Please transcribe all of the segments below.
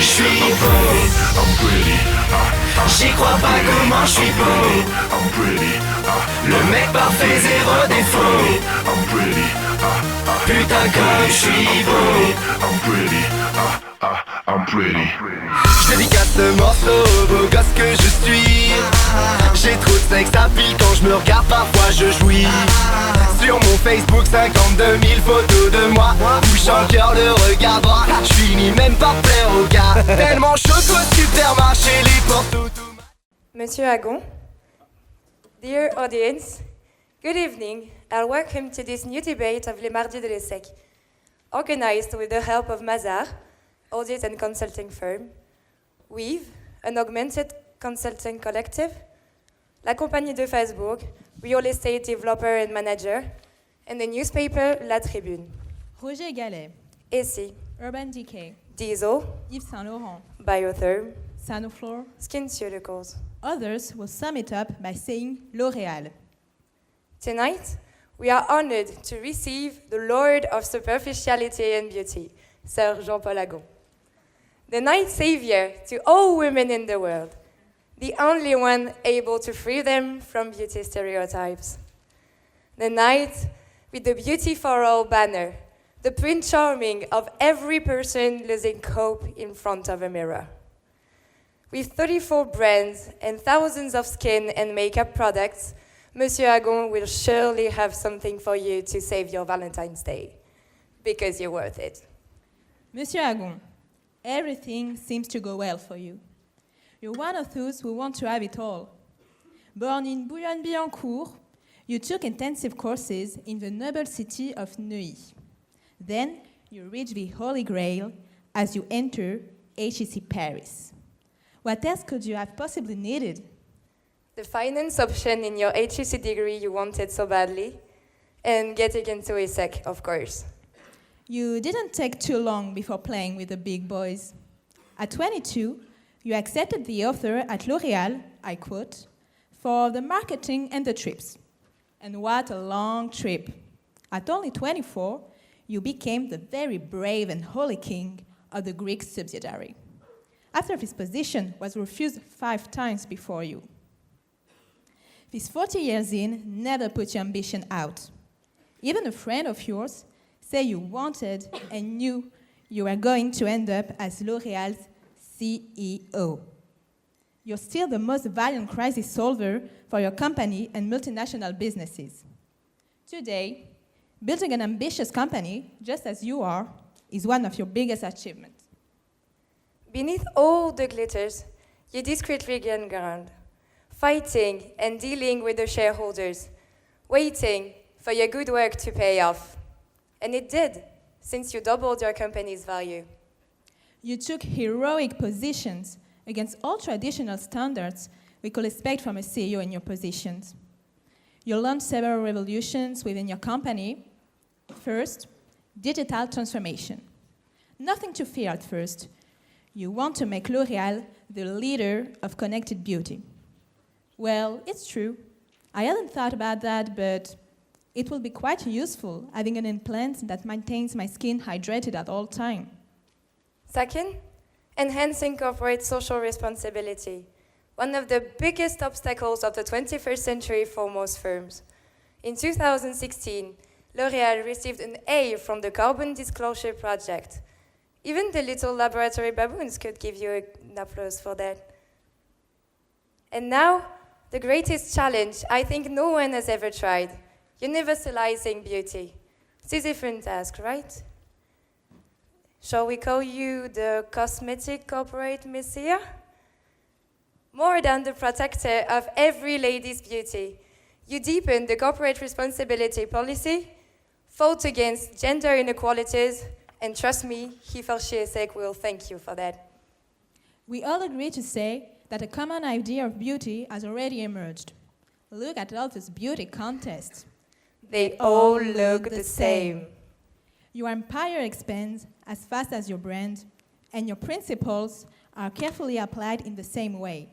je suis beau. J'y crois pas comment je suis beau. Le mec parfait, zéro défaut. Putain comme je suis beau. Je dédicace ce morceau au beau gosse que je suis. J'ai trop de sexe à pile quand je me regarde, parfois je jouis. Sur mon Facebook 52 000 photos de moi, bouche en cœur, le regard droit. Je finis même par plaire aux gars. Tellement chaud qu'au supermarché, les portes automatiques. Monsieur Agon, dear audience, good evening and welcome to this new debate of Les Mardis de l'ESSEC, organized with the help of Mazar, audit and consulting firm, Weave, an augmented consulting collective, la compagnie de Facebook, real estate developer and manager, and the newspaper La Tribune. Roger Gallet, ESSEC, Urban Decay, Diesel, Yves Saint Laurent, Biotherm, Sanoflor. SkinCeuticals. Others will sum it up by saying L'Oréal. Tonight, we are honored to receive the Lord of Superficiality and Beauty, Sir Jean-Paul Agon, the night savior to all women in the world, the only one able to free them from beauty stereotypes. The knight with the Beauty for All banner, the Prince Charming of every person losing hope in front of a mirror. With 34 brands and thousands of skin and makeup products, Monsieur Agon will surely have something for you to save your Valentine's Day, because you're worth it. Monsieur Agon, everything seems to go well for you. You're one of those who want to have it all. Born in Boulogne-Billancourt, you took intensive courses in the noble city of Neuilly. Then you reach the Holy Grail as you enter HEC Paris. What else could you have possibly needed? The finance option in your HEC degree you wanted so badly, and getting into ESSEC, of course. You didn't take too long before playing with the big boys. At 22, you accepted the offer at L'Oréal, I quote, for the marketing and the trips. And what a long trip. At only 24, you became the very brave and holy king of the Greek subsidiary, after this position was refused 5 times before you. These 40 years in never put your ambition out. Even a friend of yours said you wanted and knew you were going to end up as L'Oréal's CEO. You're still the most valiant crisis solver for your company and multinational businesses. Today, building an ambitious company, just as you are, is one of your biggest achievements. Beneath all the glitters, you discreetly gain ground, fighting and dealing with the shareholders, waiting for your good work to pay off. And it did, since you doubled your company's value. You took heroic positions against all traditional standards we could expect from a CEO in your positions. You launched several revolutions within your company. First, digital transformation. Nothing to fear at first. You want to make L'Oréal the leader of connected beauty. Well, it's true. I hadn't thought about that, but it will be quite useful having an implant that maintains my skin hydrated at all times. Second, enhancing corporate social responsibility, one of the biggest obstacles of the 21st century for most firms. In 2016, L'Oréal received an A from the Carbon Disclosure Project. Even the little laboratory baboons could give you an applause for that. And now, the greatest challenge I think no one has ever tried, universalizing beauty. It's a different task, right? Shall we call you the cosmetic corporate messiah? More than the protector of every lady's beauty, you deepen the corporate responsibility policy, fought against gender inequalities, and trust me, he for ESSEC will thank you for that. We all agree to say that a common idea of beauty has already emerged. Look at all these beauty contests. They all look the same. Your empire expands as fast as your brand, and your principles are carefully applied in the same way.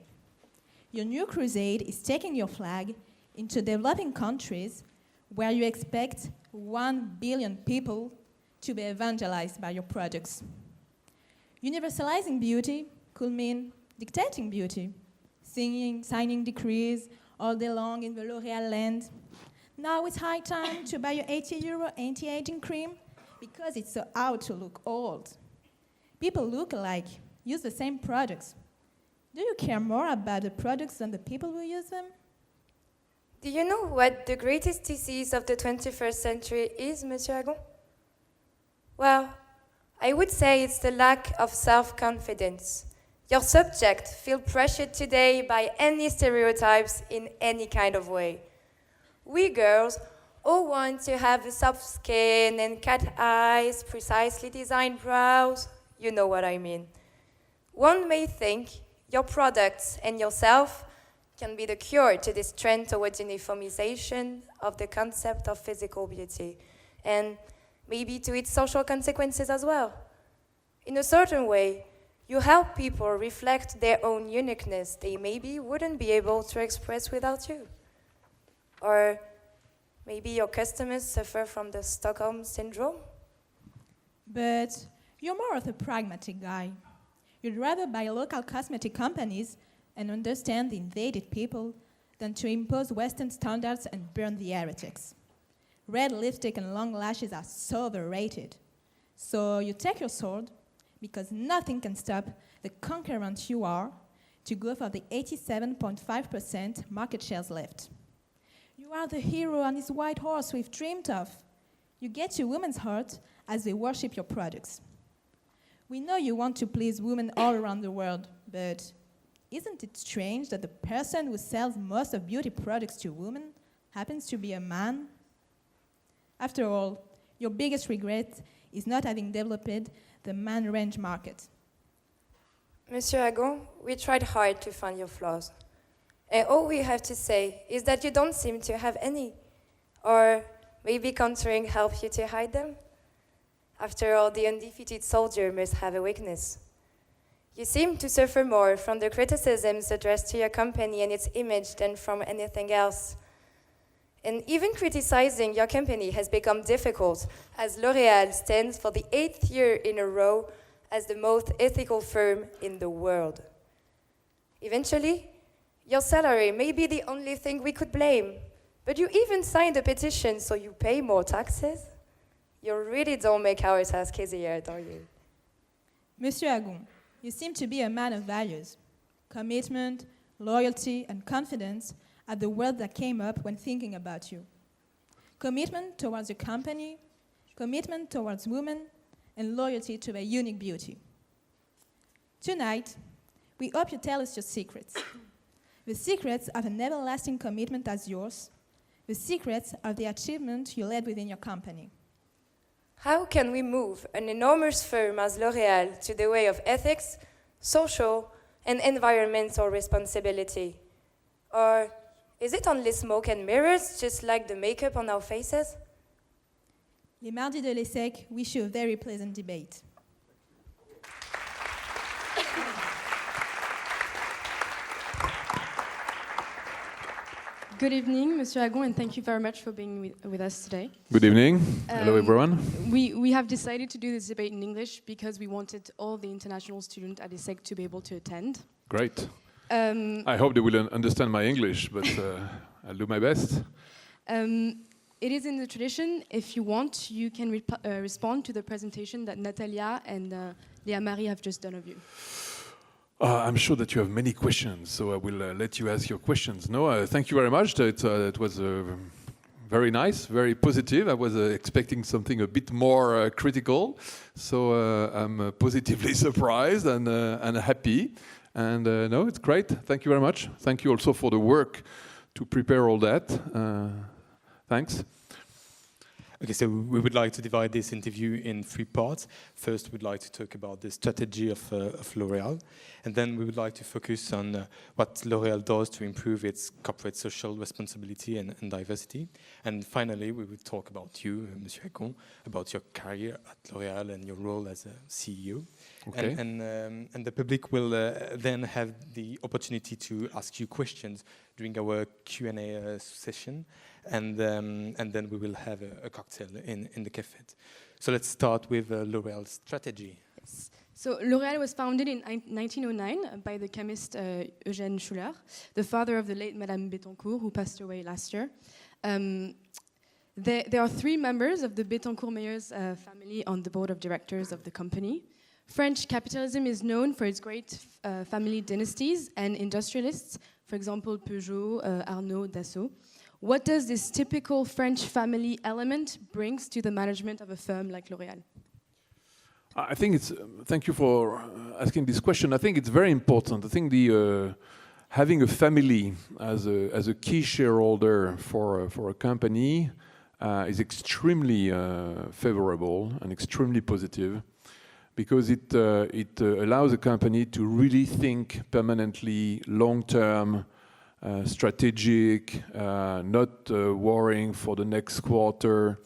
Your new crusade is taking your flag into developing countries where you expect 1 billion people to be evangelized by your products. Universalizing beauty could mean dictating beauty, signing decrees all day long in the L'Oréal land. Now it's high time to buy your €80 anti-aging cream because it's so out to look old. People look alike, use the same products. Do you care more about the products than the people who use them? Do you know what the greatest disease of the 21st century is, Monsieur Agon? Well, I would say it's the lack of self-confidence. Your subject feel pressured today by any stereotypes in any kind of way. We girls all want to have a soft skin and cat eyes, precisely designed brows. You know what I mean. One may think your products and yourself can be the cure to this trend towards uniformization of the concept of physical beauty, and maybe to its social consequences as well. In a certain way, you help people reflect their own uniqueness they maybe wouldn't be able to express without you. Or maybe your customers suffer from the Stockholm syndrome? But you're more of a pragmatic guy. You'd rather buy local cosmetic companies and understand the invaded people than to impose Western standards and burn the heretics. Red lipstick and long lashes are so overrated. So you take your sword, because nothing can stop the concurrent you are, to go for the 87.5% market shares left. You are the hero on this white horse we've dreamed of. You get your women's heart as they worship your products. We know you want to please women all around the world, but isn't it strange that the person who sells most of beauty products to women happens to be a man? After all, your biggest regret is not having developed the man range market. Monsieur Agon, we tried hard to find your flaws. And all we have to say is that you don't seem to have any. Or maybe contouring helps you to hide them? After all, the undefeated soldier must have a weakness. You seem to suffer more from the criticisms addressed to your company and its image than from anything else. And even criticizing your company has become difficult, as L'Oréal stands for the 8th year in a row as the most ethical firm in the world. Eventually, your salary may be the only thing we could blame, but you even signed a petition so you pay more taxes? You really don't make our task easier, don't you? Monsieur Agon, you seem to be a man of values. Commitment, loyalty, and confidence are the words that came up when thinking about you. Commitment towards your company, commitment towards women, and loyalty to their unique beauty. Tonight, we hope you tell us your secrets. The secrets of an everlasting commitment as yours, the secrets of the achievement you led within your company. How can we move an enormous firm as L'Oréal to the way of ethics, social, and environmental responsibility? Or is it only smoke and mirrors, just like the makeup on our faces? Les Mardis de l'ESSEC wish you a very pleasant debate. Good evening, Monsieur Agon, and thank you very much for being with us today. Good evening. Hello, everyone. We have decided to do this debate in English because we wanted all the international students at ESSEC to be able to attend. Great. I hope they will understand my English, but I'll do my best. It is in the tradition. If you want, you can respond to the presentation that Natalia and Léa Marie have just done of you. I'm sure that you have many questions, so I will let you ask your questions. No, thank you very much. It was very nice, very positive. I was expecting something a bit more critical, so I'm positively surprised and happy. And no, it's great. Thank you very much. Thank you also for the work to prepare all that. Thanks. Okay, so we would like to divide this interview in 3 parts. First, we'd like to talk about the strategy of L'Oréal, and then we would like to focus on what L'Oréal does to improve its corporate social responsibility and diversity. And finally, we will talk about you, Monsieur Agon, about your career at L'Oréal and your role as a CEO. Okay. And the public will then have the opportunity to ask you questions during our Q&A session. And then we will have a cocktail in the cafe. So let's start with L'Oréal's strategy. Yes. So L'Oréal was founded in 1909 by the chemist Eugène Schuller, the father of the late Madame Bettencourt, who passed away last year. There are 3 members of the Bettencourt-Meyers family on the board of directors of the company. French capitalism is known for its great family dynasties and industrialists, for example, Peugeot, Arnaud, Dassault. What does this typical French family element brings to the management of a firm like L'Oréal? I think it's. Thank you for asking this question. I think it's very important. I think the having a family as a key shareholder for a company is extremely favorable and extremely positive, because it allows a company to really think permanently, long-term, strategic, not worrying for the next quarter,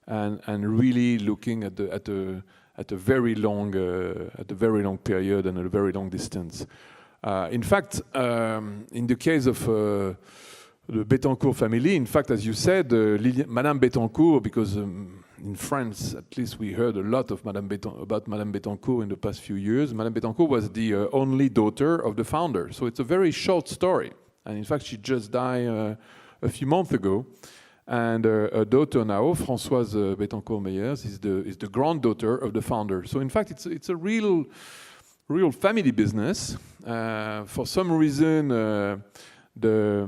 and really looking at a very long period and a very long distance. In fact, in the case of the Bettencourt family, in fact, as you said, Madame Bettencourt, because in France, at least, we heard a lot of about Madame Bettencourt in the past few years. Madame Bettencourt was the only daughter of the founder, so it's a very short story. And in fact, she just died a few months ago. And her daughter now, Françoise Bettencourt-Meyers, is the granddaughter of the founder. So in fact, it's a real family business. For some reason, the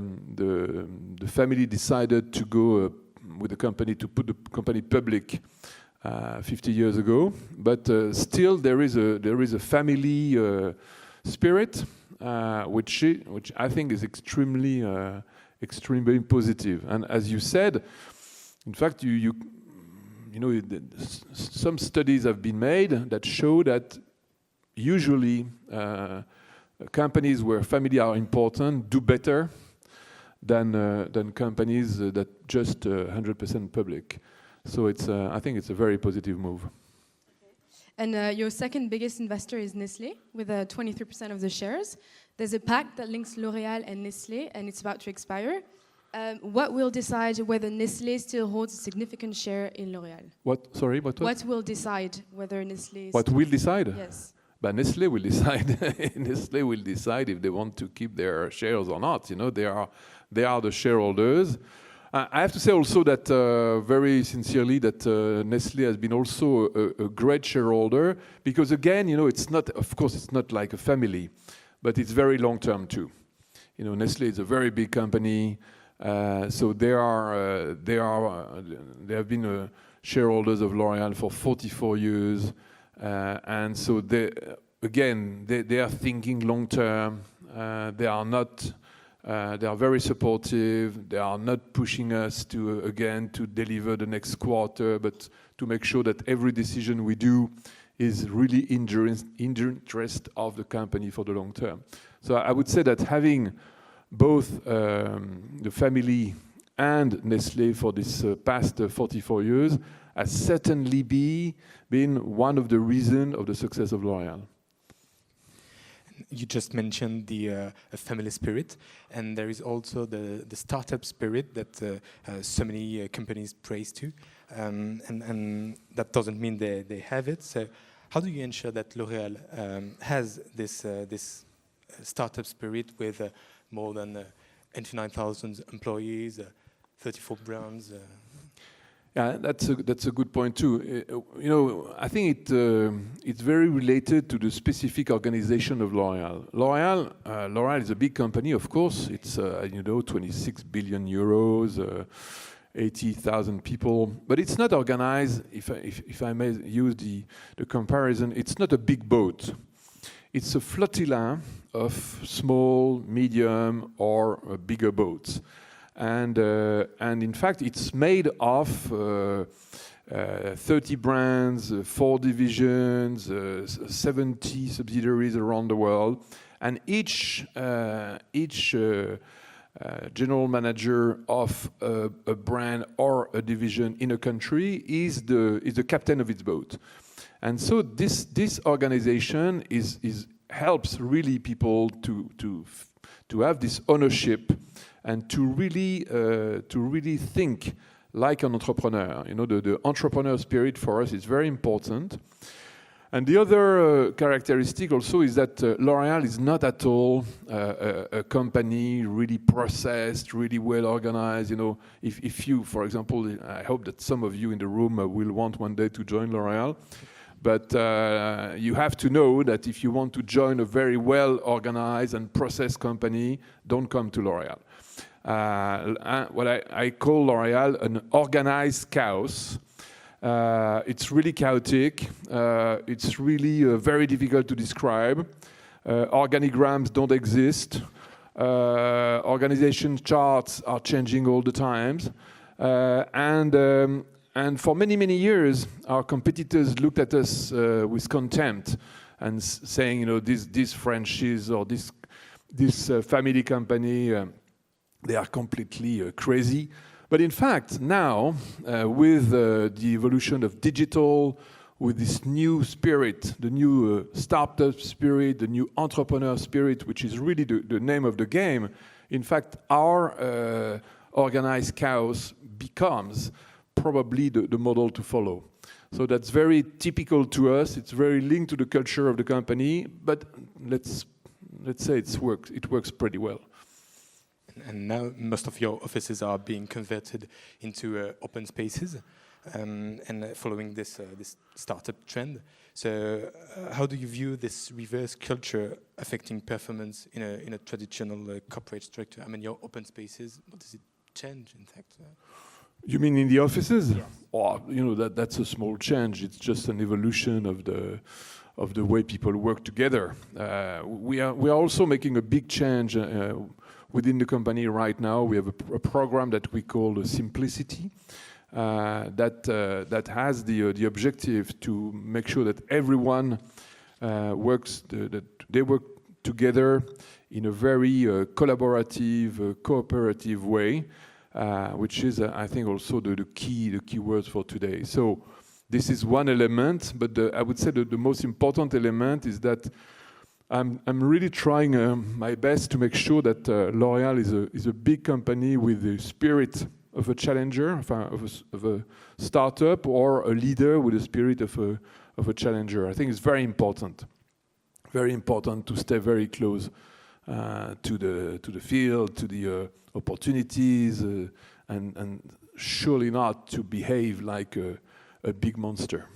family decided to go with the company, to put the company public 50 years ago. But still, there is a family spirit, which I think is extremely positive. And as you said, in fact, you know, some studies have been made that show that usually companies where family are important do better than companies that just 100% public. So I think it's a very positive move. And your second biggest investor is Nestlé, with 23% of the shares. There's a pact that links L'Oréal and Nestlé, and it's about to expire. What will decide whether Nestlé still holds a significant share in L'Oréal? What? Sorry, what? What will decide whether Nestlé... What will decide? Yes. But Nestlé will decide. Nestlé will decide if they want to keep their shares or not. You know, they are the shareholders. I have to say also that very sincerely that Nestlé has been also a great shareholder, because again, you know, of course it's not like a family, but it's very long term too. You know, Nestlé is a very big company, so they have been shareholders of L'Oréal for 44 years, and so they are thinking long term. They are very supportive. They are not pushing us to deliver the next quarter, but to make sure that every decision we do is really in the interest of the company for the long term. So I would say that having both the family and Nestlé for this past 44 years has certainly been one of the reasons of the success of L'Oréal. You just mentioned the family spirit, and there is also the startup spirit that so many companies praise to, and that doesn't mean they have it. So how do you ensure that L'Oréal has this startup spirit with more than 89,000 employees, 34 brands? Yeah, that's a good point too. You know, I think it's very related to the specific organization of L'Oréal. L'Oréal is a big company, of course. It's 26 billion euros, 80,000 people, but it's not organized. If I may use the comparison, it's not a big boat. It's a flotilla of small, medium, or bigger boats. And in fact, it's made of 30 brands, 4 divisions, 70 subsidiaries around the world, and each general manager of a brand or a division in a country is the captain of its boat. And so this organization helps really people to have this ownership and to really think like an entrepreneur. You know, the entrepreneur spirit for us is very important. And the other characteristic also is that L'Oréal is not at all a company really processed, really well organized. You know, if you, for example, I hope that some of you in the room will want one day to join L'Oréal. But you have to know that if you want to join a very well organized and processed company, don't come to L'Oréal. What I call L'Oréal an organized chaos. It's really chaotic. It's really very difficult to describe. Organigrams don't exist. Organization charts are changing all the times. And for many, many years, our competitors looked at us with contempt and saying, you know, this franchise or this family company, they are completely crazy. But in fact, now, with the evolution of digital, with this new spirit, the new startup spirit, the new entrepreneur spirit, which is really the name of the game, in fact, our organized chaos becomes probably the model to follow. So that's very typical to us. It's very linked to the culture of the company, but let's say it works pretty well. And now most of your offices are being converted into open spaces, and following this startup trend. So, how do you view this reverse culture affecting performance in a traditional corporate structure? I mean, your open spaces. What does it change, in fact? You mean in the offices? Yes. Oh, you know, that's a small change. It's just an evolution of the way people work together. We are also making a big change within the company right now. We have a program that we call Simplicity that has the objective to make sure that everyone works, that they work together in a very collaborative, cooperative way, which is, I think, also the key words for today. So this is one element, but I would say the most important element is that I'm really trying my best to make sure that L'Oréal is a big company with the spirit of a challenger, of a startup, or a leader with the spirit of a challenger. I think it's very important to stay very close to the field, to the opportunities, and surely not to behave like a big monster.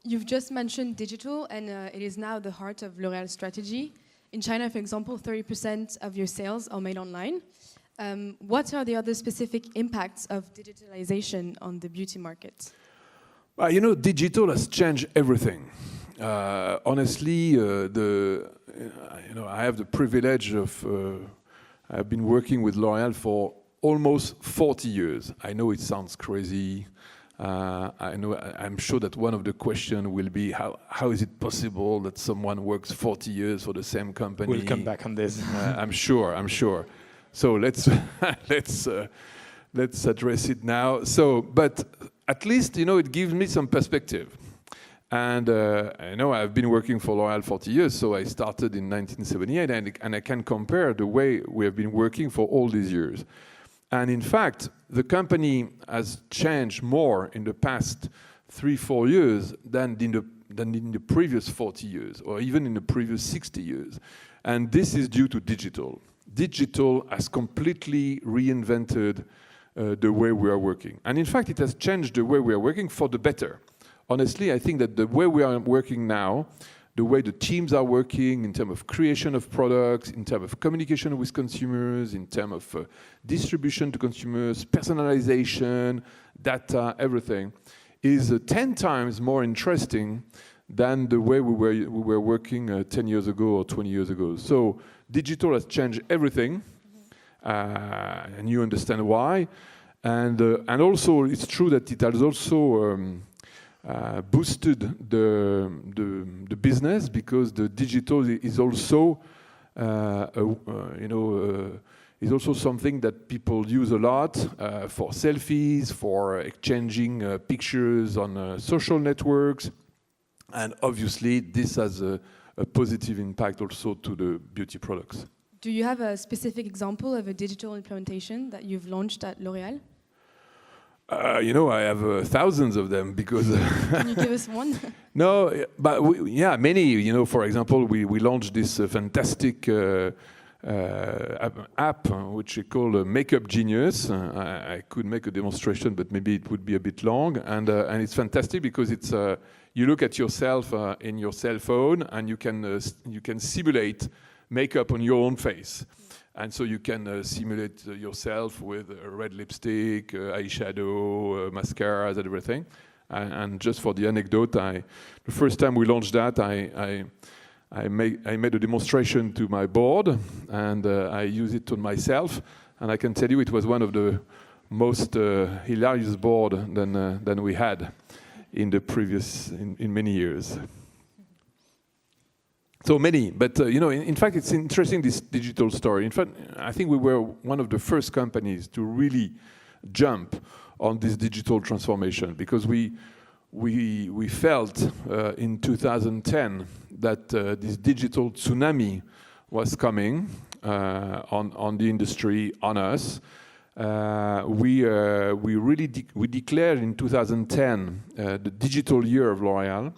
You've just mentioned digital, and it is now the heart of L'Oréal's strategy. In China, for example, 30% of your sales are made online. What are the other specific impacts of digitalization on the beauty market? You know, digital has changed everything. Honestly, I have the privilege of I've been working with L'Oréal for almost 40 years. I know it sounds crazy. I'm sure that one of the questions will be how is it possible that someone works 40 years for the same company? We'll come back on this. I'm sure. So let's address it now. So, but at least it gives me some perspective. And I know I've been working for L'Oréal 40 years, so I started in 1978, and I can compare the way we have been working for all these years. And in fact, the company has changed more in the past 3-4 years than in the previous 40 years, or even in the previous 60 years. And this is due to digital. Digital has completely reinvented the way we are working. And in fact, it has changed the way we are working for the better. Honestly, I think that the way we are working now, the way the teams are working in terms of creation of products, in terms of communication with consumers, in terms of distribution to consumers, personalization, data, everything, is 10 times more interesting than the way we were working 10 years ago or 20 years ago. So digital has changed everything, and you understand why. And also, it's true that it has also boosted the business, because the digital is also is also something that people use a lot for selfies, for exchanging pictures on social networks, and obviously this has a positive impact also to the beauty products. Do you have a specific example of a digital implementation that you've launched at L'Oréal? I have thousands of them because. Can you give us one? No, but many. For example, we launched this fantastic app which we call Makeup Genius. I could make a demonstration, but maybe it would be a bit long. And it's fantastic because it's you look at yourself in your cell phone, and you can simulate makeup on your own face. And so you can simulate yourself with red lipstick, eyeshadow, mascaras, and everything. And just for the anecdote, the first time we launched that, I made a demonstration to my board, and I used it on myself. And I can tell you, it was one of the most hilarious board than we had in the previous in many years. So many, but in fact, it's interesting, this digital story. In fact, I think we were one of the first companies to really jump on this digital transformation, because we felt in 2010 that this digital tsunami was coming on the industry, on us. We declared in 2010 the digital year of L'Oréal.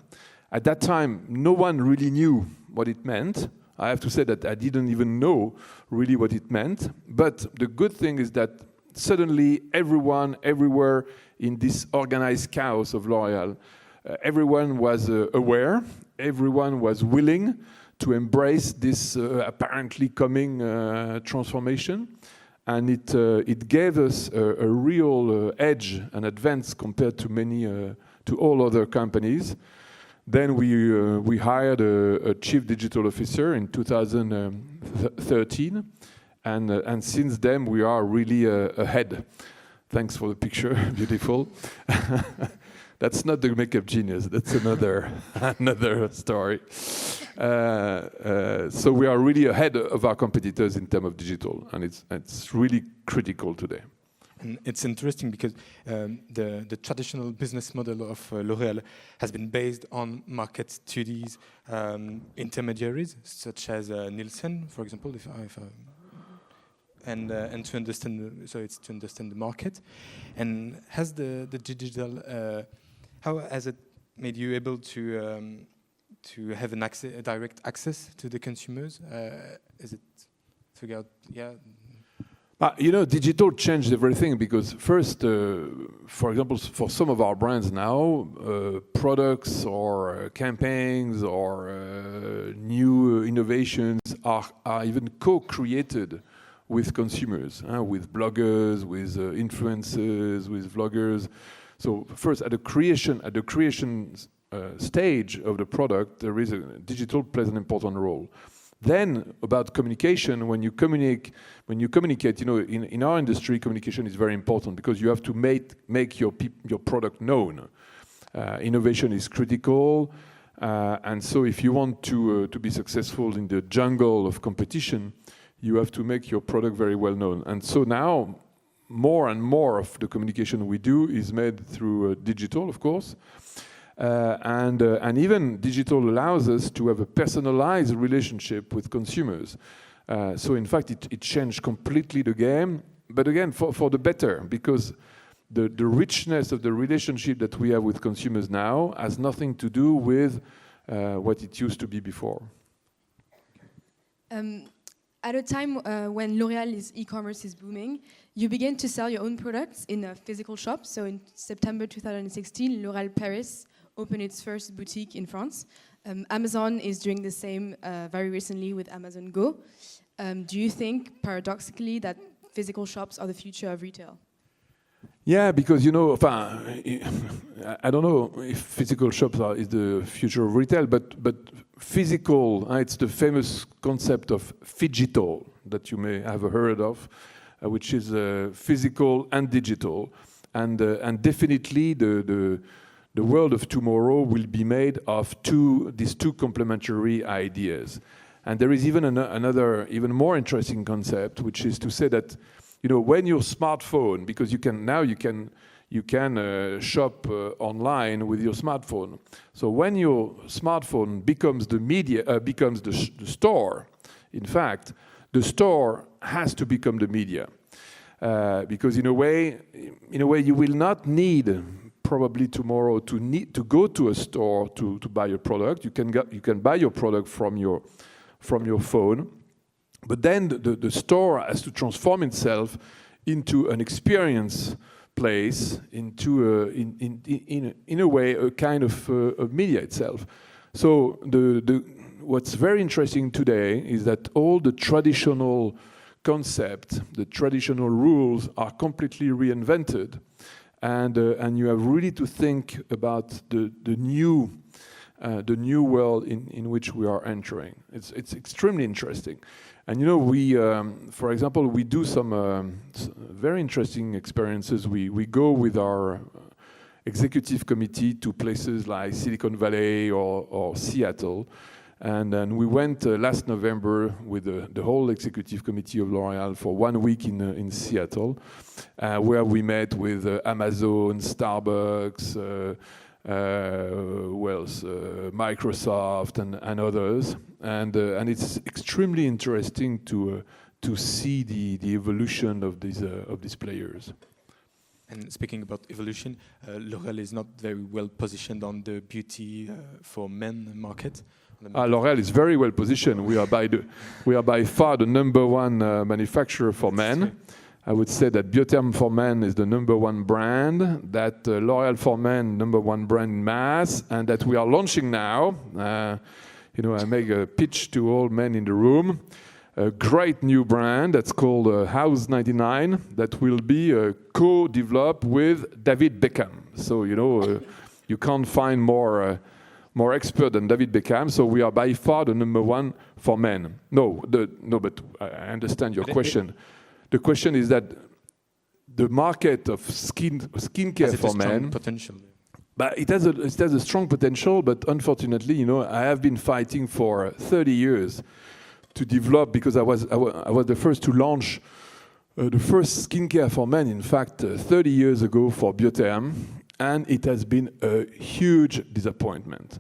At that time, no one really knew what it meant. I have to say that I didn't even know really what it meant. But the good thing is that suddenly everyone, everywhere in this organized chaos of L'Oréal, everyone was aware, everyone was willing to embrace this apparently coming transformation. And it gave us a real edge, an advance compared to all other companies. Then we hired a chief digital officer in 2013, and since then we are really ahead. Thanks for the picture, beautiful. That's not the makeup genius. That's another story. So we are really ahead of our competitors in terms of digital, and it's really critical today. And it's interesting because the traditional business model of L'Oréal has been based on market studies, intermediaries such as Nielsen, for example, and to understand. So it's to understand the market. And has the digital how has it made you able to have a direct access to the consumers? Is it figure out? Yeah. Digital changed everything, because first, for example, for some of our brands now, products or campaigns or new innovations are even co-created with consumers, with bloggers, with influencers, with vloggers. So first, at the creation stage of the product, digital plays an important role. Then about communication, when you communicate, in our industry, communication is very important, because you have to make your product known. Innovation is critical, and so if you want to be successful in the jungle of competition, you have to make your product very well known. And so now, more and more of the communication we do is made through digital, of course. And even digital allows us to have a personalized relationship with consumers. So in fact, it changed completely the game, but again, for the better, because the richness of the relationship that we have with consumers now has nothing to do with what it used to be before. At a time when L'Oréal's e-commerce is booming, you begin to sell your own products in a physical shop. So in September 2016, L'Oréal Paris opened its first boutique in France. Amazon is doing the same very recently with Amazon Go. Do you think, paradoxically, that physical shops are the future of retail? Yeah, because I don't know if physical shops is the future of retail, but physical, it's the famous concept of phygital that you may have heard of, which is physical and digital, and definitely the world of tomorrow will be made of these two complementary ideas. And there is even another, even more interesting concept, which is to say that, when your smartphone, because you can shop online with your smartphone. So when your smartphone becomes the store, in fact, the store has to become the media. because in a way you will not need probably tomorrow to go to a store to buy a product. You can buy your product from your phone, but then the store has to transform itself into an experience place, into in a way a kind of media itself. So what's very interesting today is that all the traditional concepts, the traditional rules are completely reinvented, and you have really to think about the new world in which we are entering. It's extremely interesting. And we, for example, we do some very interesting experiences. We go with our executive committee to places like Silicon Valley or Seattle. And then we went last November with the whole executive committee of L'Oréal for 1 week in Seattle, where we met with Amazon, Starbucks, Microsoft and others, and it's extremely interesting to see the evolution of these players. And speaking about evolution, L'Oréal is not very well positioned on the beauty for men market. L'Oréal is very well positioned. We are by far the #1 manufacturer for men. I would say that Biotherm for Men is the #1 brand, that L'Oréal for Men #1 brand in mass, and that we are launching now. I make a pitch to all men in the room. A great new brand that's called House 99 that will be co-developed with David Beckham. So you can't find more expert than David Beckham. So we are by far the #1 for men. No, but I understand your question. The question is that the market of skincare for men, potential. But it has a strong potential. But unfortunately, I have been fighting for 30 years to develop, because I was the first to launch the first skincare for men. In fact, 30 years ago for Biotherm, and it has been a huge disappointment.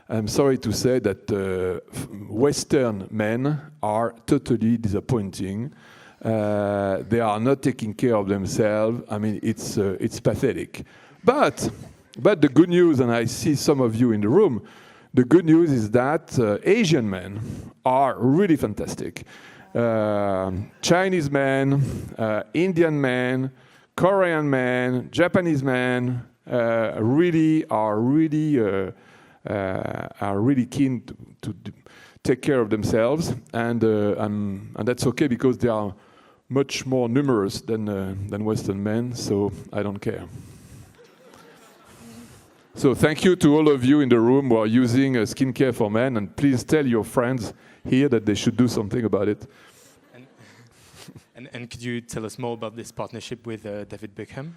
I'm sorry to say that Western men are totally disappointing. They are not taking care of themselves. I mean, it's pathetic. But the good news, and I see some of you in the room, the good news is that Asian men are really fantastic. Chinese men, Indian men, Korean men, Japanese men are really keen to take care of themselves, and that's okay because they are much more numerous than Western men, so I don't care. So thank you to all of you in the room who are using skincare for men, and please tell your friends here that they should do something about it. And could you tell us more about this partnership with David Beckham?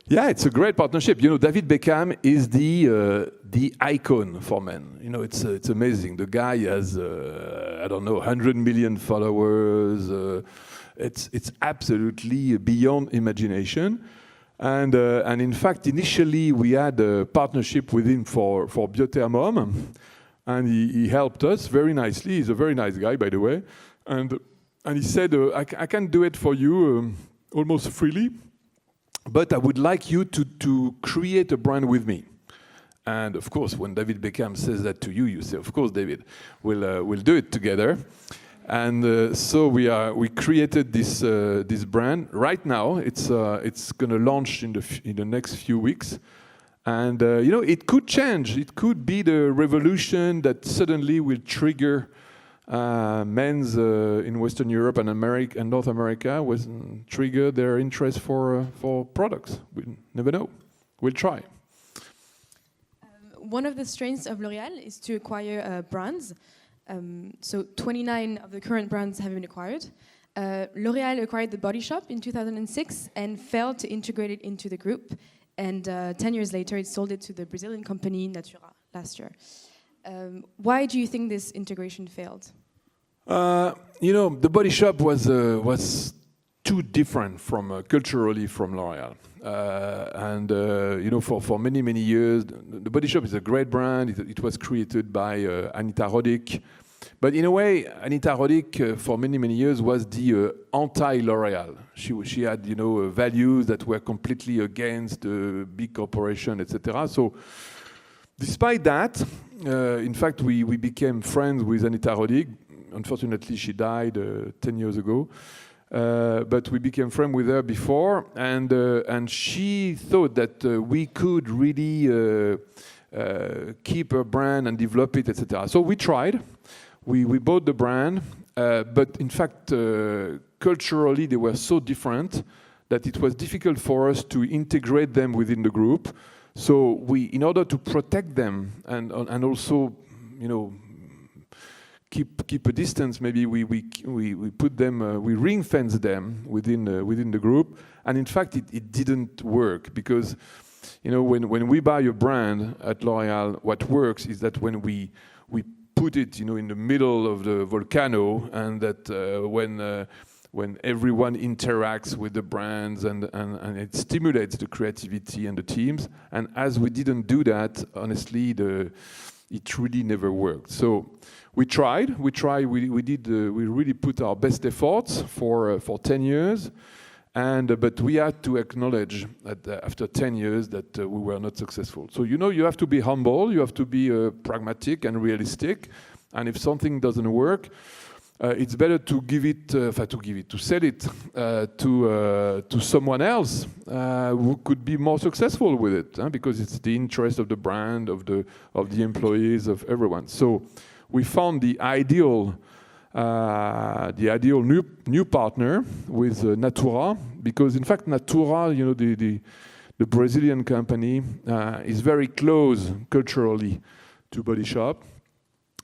Yeah, it's a great partnership. David Beckham is the icon for men. It's amazing. The guy has 100 million followers. It's absolutely beyond imagination. And in fact, initially we had a partnership with him for Biotherm Home, and he helped us very nicely. He's a very nice guy, by the way. And he said, I can do it for you almost freely, but I would like you to create a brand with me. And of course, when David Beckham says that to you, you say, of course, David, we'll do it together. And so we created this brand. Right now, it's going to launch in the next few weeks. And it could change. It could be the revolution that suddenly will trigger men's in Western Europe and America and North America, will trigger their interest for products. We never know. We'll try. One of the strengths of L'Oréal is to acquire brands. So 29 of the current brands have been acquired. L'Oréal acquired The Body Shop in 2006 and failed to integrate it into the group. And 10 years later, it sold it to the Brazilian company Natura last year. Why do you think this integration failed? The Body Shop was too different culturally from L'Oréal. For many years, the Body Shop is a great brand. It was created by Anita Roddick, But in a way, Anita Roddick, for many years, was the anti-L'Oréal. She had, values that were completely against big corporation, etc. So, despite that, in fact, we became friends with Anita Roddick. Unfortunately, she died 10 years ago. But we became friends with her before, and she thought that we could really keep her brand and develop it, etc. So we tried. We bought the brand, but in fact, culturally, they were so different that it was difficult for us to integrate them within the group. So in order to protect them and also, keep a distance, maybe we put them, we ring-fence them within the group, and in fact, it didn't work because, when we buy a brand at L'Oréal, what works is that when we put it, in the middle of the volcano, and that when everyone interacts with the brands and it stimulates the creativity and the teams. And as we didn't do that, honestly, it really never worked. So we tried. We really put our best efforts for 10 years. But we had to acknowledge that after 10 years that we were not successful. So you have to be humble, you have to be pragmatic and realistic. And if something doesn't work, it's better to sell it to someone else who could be more successful with it, because it's the interest of the brand, of the employees, of everyone. So we found the ideal new partner with Natura, because in fact Natura, the Brazilian company, is very close culturally to Body Shop,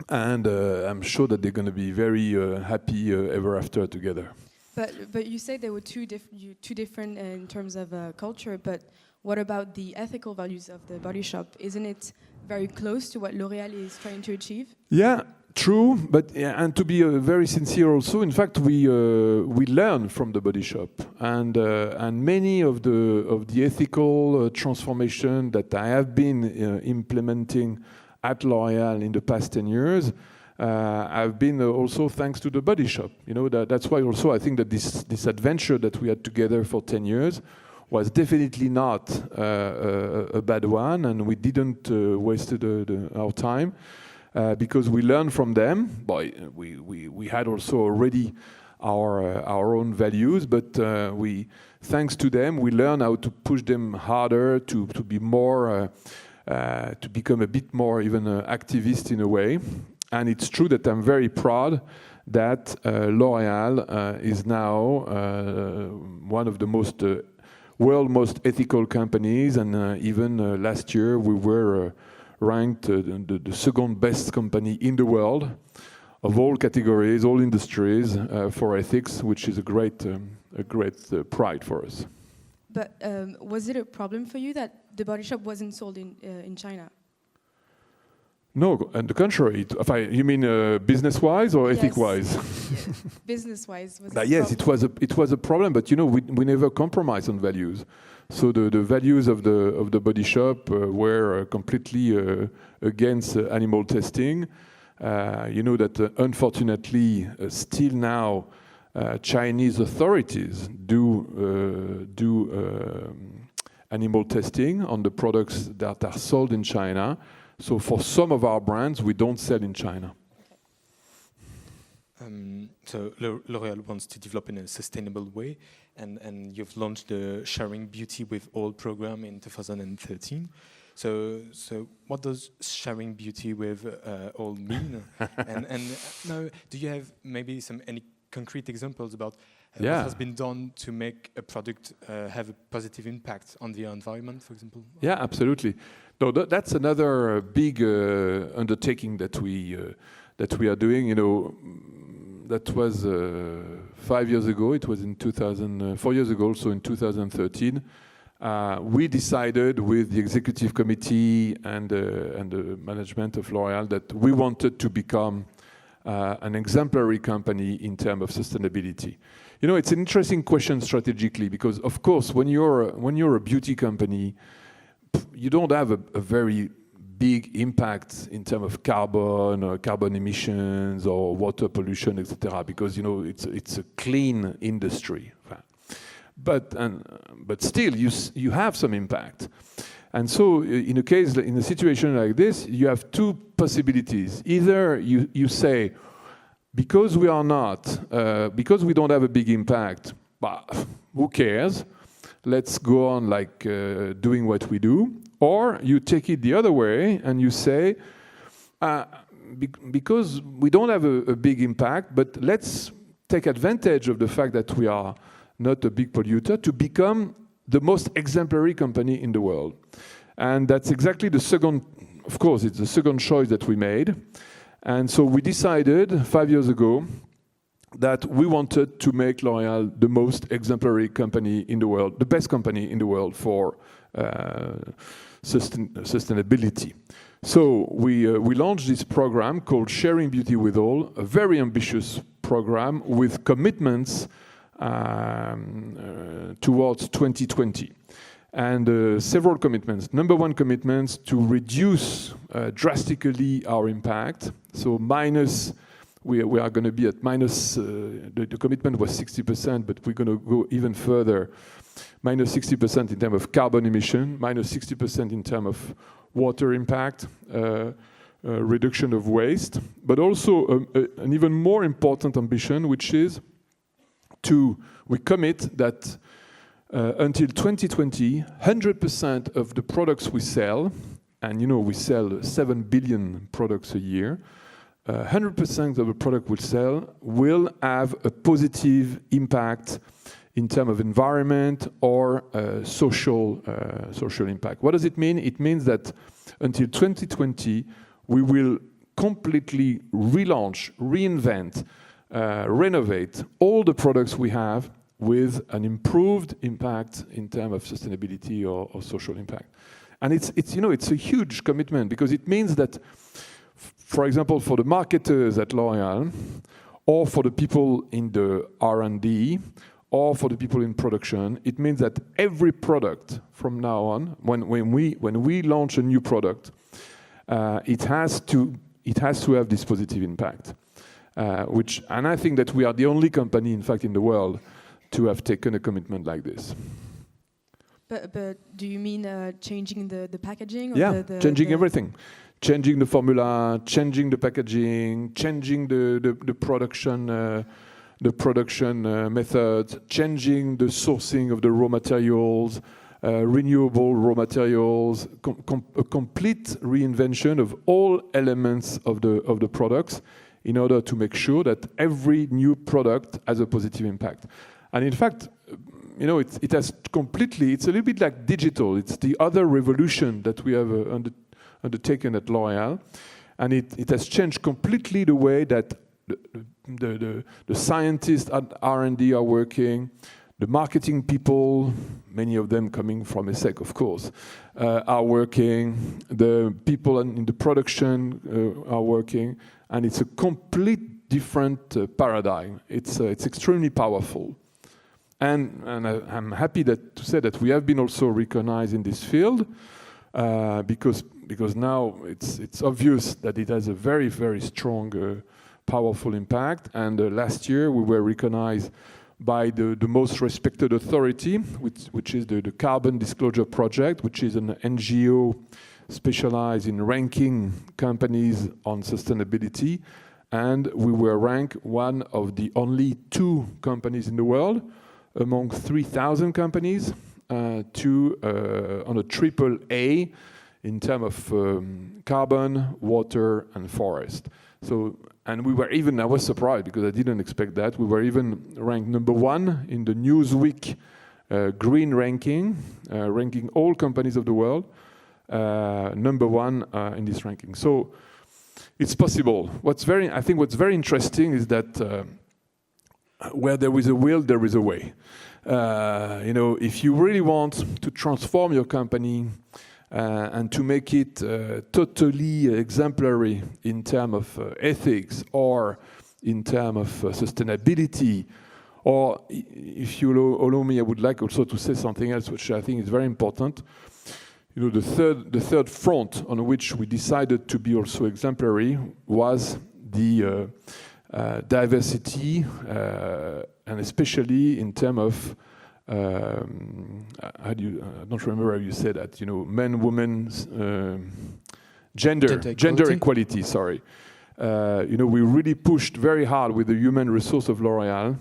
and I'm sure that they're going to be very happy ever after together. But you say they were two different in terms of culture. But what about the ethical values of the Body Shop? Isn't it very close to what L'Oréal is trying to achieve? Yeah. True, but and to be very sincere also, in fact, we learn from the Body Shop, and many of the ethical transformation that I have been implementing at L'Oréal in the past 10 years have been also thanks to the Body Shop. That's why also I think that this adventure that we had together for 10 years was definitely not a bad one, and we didn't waste our time. Because we learned from them. We had also already our own values, but thanks to them, we learned how to push them harder, to be more, to become a bit more even activist in a way. And it's true that I'm very proud that L'Oréal is now one of the world most ethical companies, and even last year we were ranked the second best company in the world of all categories, all industries for ethics, which is a great pride for us. But was it a problem for you that the Body Shop wasn't sold in China? No, on the contrary. You mean business-wise or ethic-wise? Business-wise. Yes, it was a problem, but we never compromised on values. So the values of the Body Shop were completely against animal testing. That unfortunately still now Chinese authorities do animal testing on the products that are sold in China. So for some of our brands, we don't sell in China. So L'Oréal wants to develop in a sustainable way, and you've launched the Sharing Beauty with All program in 2013. So what does Sharing Beauty with All mean? and now, do you have maybe any concrete examples about what has been done to make a product have a positive impact on the environment, for example? Yeah, absolutely. No, that's another big undertaking that we are doing. That was 5 years ago. It was in 4 years ago, also in 2013. We decided with the executive committee and the management of L'Oréal that we wanted to become an exemplary company in terms of sustainability. It's an interesting question strategically, because of course when you're a beauty company, you don't have a very big impacts in terms of carbon or carbon emissions or water pollution, etc. Because it's a clean industry. But still, you have some impact. And so, in a situation like this, you have two possibilities. Either you say, because we don't have a big impact, who cares? Let's go on like doing what we do. Or you take it the other way and you say, because we don't have a big impact, but let's take advantage of the fact that we are not a big polluter to become the most exemplary company in the world. And that's exactly the second, of course, it's the second choice that we made. And so we decided 5 years ago that we wanted to make L'Oréal the most exemplary company in the world, the best company in the world for sustainability. So we launched this program called Sharing Beauty with All, a very ambitious program with commitments towards 2020. And several commitments. Number one commitment to reduce drastically our impact. So we are going to be at minus, the commitment was 60%, but we're going to go even further. Minus 60% in terms of carbon emission, minus 60% in terms of water impact, reduction of waste, but also an even more important ambition, which is we commit that until 2020, 100% of the products we sell, and we sell 7 billion products a year, 100% of the product we sell will have a positive impact in terms of environment or social impact. What does it mean? It means that until 2020, we will completely relaunch, reinvent, renovate all the products we have with an improved impact in terms of sustainability or social impact. And it's a huge commitment because it means that, for example, for the marketers at L'Oréal, or for the people in the R&D, or for the people in production, it means that every product from now on, when we launch a new product, it has to have this positive impact. And I think that we are the only company, in fact, in the world to have taken a commitment like this. But do you mean changing the packaging? Or Yeah, changing everything. Changing the formula, changing the packaging, changing the production methods, changing the sourcing of the raw materials, renewable raw materials, a complete reinvention of all elements of the products in order to make sure that every new product has a positive impact. And in fact, it has completely, it's a little bit like digital. It's the other revolution that we have undertaken at L'Oréal. And it has changed completely the way that the scientists at R&D are working, the marketing people, many of them coming from ESSEC, of course, are working, the people in the production are working, and it's a complete different paradigm. It's extremely powerful. And I'm happy to say that we have been also recognized in this field because now it's obvious that it has a very, very strong, powerful impact. And last year we were recognized by the most respected authority, which is the Carbon Disclosure Project, which is an NGO specialized in ranking companies on sustainability. And we were ranked one of the only 2 companies in the world among 3,000 companies on a triple A in terms of carbon, water, and forest. So, and we were even, I was surprised because I didn't expect that. We were even ranked number 1 in the Newsweek green ranking, ranking all companies of the world, number 1 in this ranking. So it's possible. I think what's very interesting is that where there is a will, there is a way. If you really want to transform your company and to make it totally exemplary in terms of ethics or in terms of sustainability, or if you allow me, I would like also to say something else, which I think is very important. the third front on which we decided to be also exemplary was the diversity, and especially in terms of I don't remember how you say that. Men, women, gender equality. Sorry. We really pushed very hard with the human resource of L'Oréal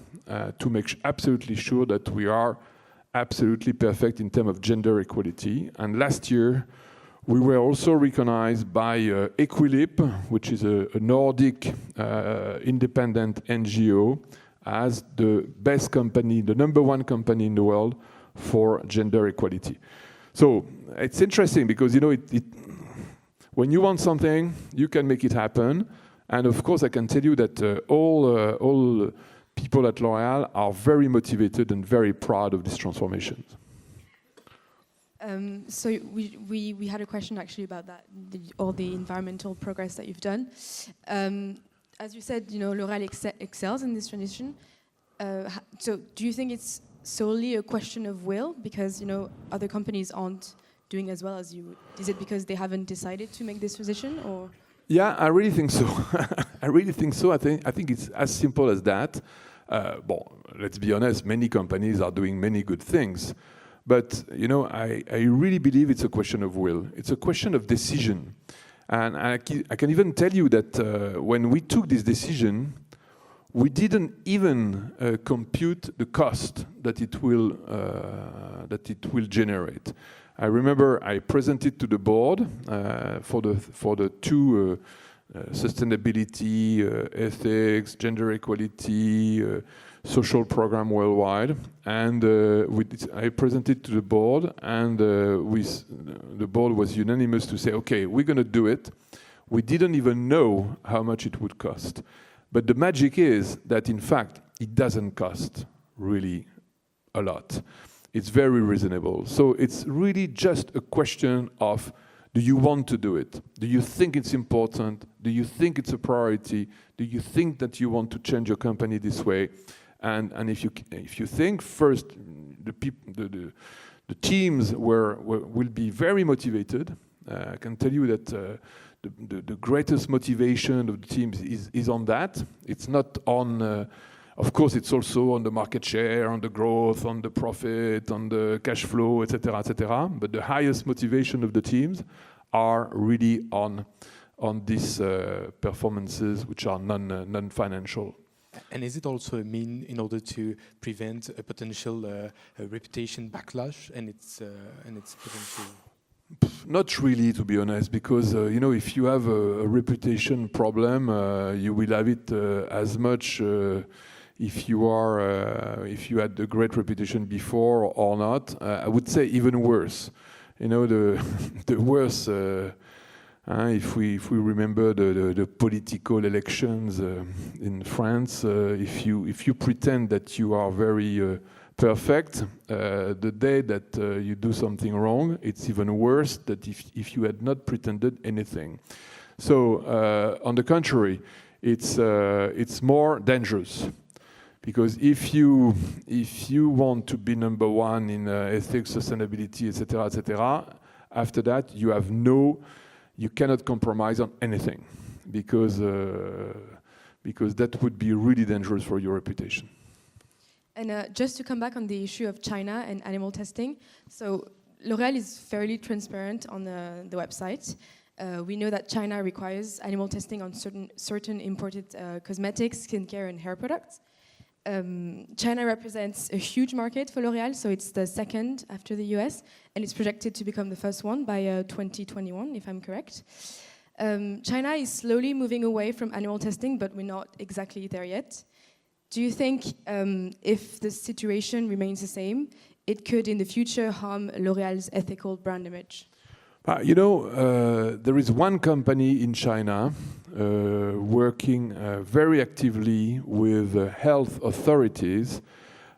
to make absolutely sure that we are absolutely perfect in terms of gender equality. And last year, we were also recognized by Equilib, which is a Nordic independent NGO, as the best company, the #1 company in the world for gender equality. So it's interesting because, when you want something, you can make it happen. And of course, I can tell you that all people at L'Oréal are very motivated and very proud of this transformation. So we had a question actually about that, all the environmental progress that you've done. As you said, L'Oréal excels in this transition. So do you think it's solely a question of will because, other companies aren't doing as well as you? Is it because they haven't decided to make this transition, or? Yeah, I really think so. I really think so. I think it's as simple as that. Let's be honest, many companies are doing many good things. But, I really believe it's a question of will. It's a question of decision. And I can even tell you that when we took this decision, we didn't even compute the cost that it will generate. I remember I presented to the board for the two sustainability, ethics, gender equality, social program worldwide, and I presented to the board, and the board was unanimous to say, okay, we're going to do it. We didn't even know how much it would cost. But the magic is that, in fact, it doesn't cost really a lot. It's very reasonable. So it's really just a question of, do you want to do it? Do you think it's important? Do you think it's a priority? Do you think that you want to change your company this way? And if you think, first, the teams will be very motivated. I can tell you that the greatest motivation of the teams is on that. It's not on, of course, it's also on the market share, on the growth, on the profit, on the cash flow, etc., etc. But the highest motivation of the teams are really on these performances which are non-financial. And is it also a mean in order to prevent a potential reputation backlash and its potential? Not really, to be honest, because if you have a reputation problem, you will have it as much if you had a great reputation before or not. I would say even worse. The worse. If we remember the political elections in France, if you pretend that you are very perfect, the day that you do something wrong, it's even worse than if you had not pretended anything. So on the contrary, it's more dangerous, because if you want to be #1 in ethics, sustainability, etc., after that you cannot compromise on anything, because that would be really dangerous for your reputation. And just to come back on the issue of China and animal testing, so L'Oréal is fairly transparent on the website. We know that China requires animal testing on certain imported cosmetics, skincare, and hair products. China represents a huge market for L'Oréal, so it's the second after the US, and it's projected to become the first one by 2021, if I'm correct. China is slowly moving away from animal testing, but we're not exactly there yet. Do you think if the situation remains the same, it could in the future harm L'Oréal's ethical brand image? There is one company in China working very actively with health authorities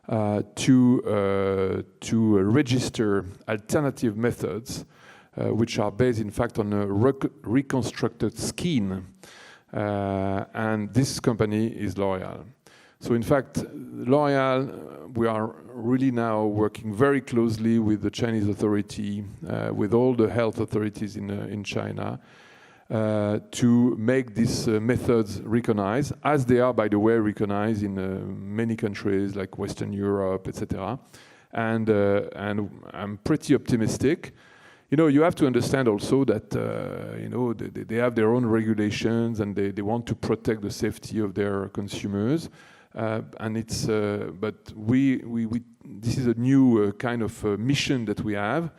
to register alternative methods, which are based, in fact, on a reconstructed skin. And this company is L'Oréal. So in fact, L'Oréal, we are really now working very closely with the Chinese authority, with all the health authorities in China, to make these methods recognized, as they are, by the way, recognized in many countries like Western Europe, etc. And I'm pretty optimistic. You have to understand also that they have their own regulations and they want to protect the safety of their consumers. And it's but this is a new kind of mission that we have.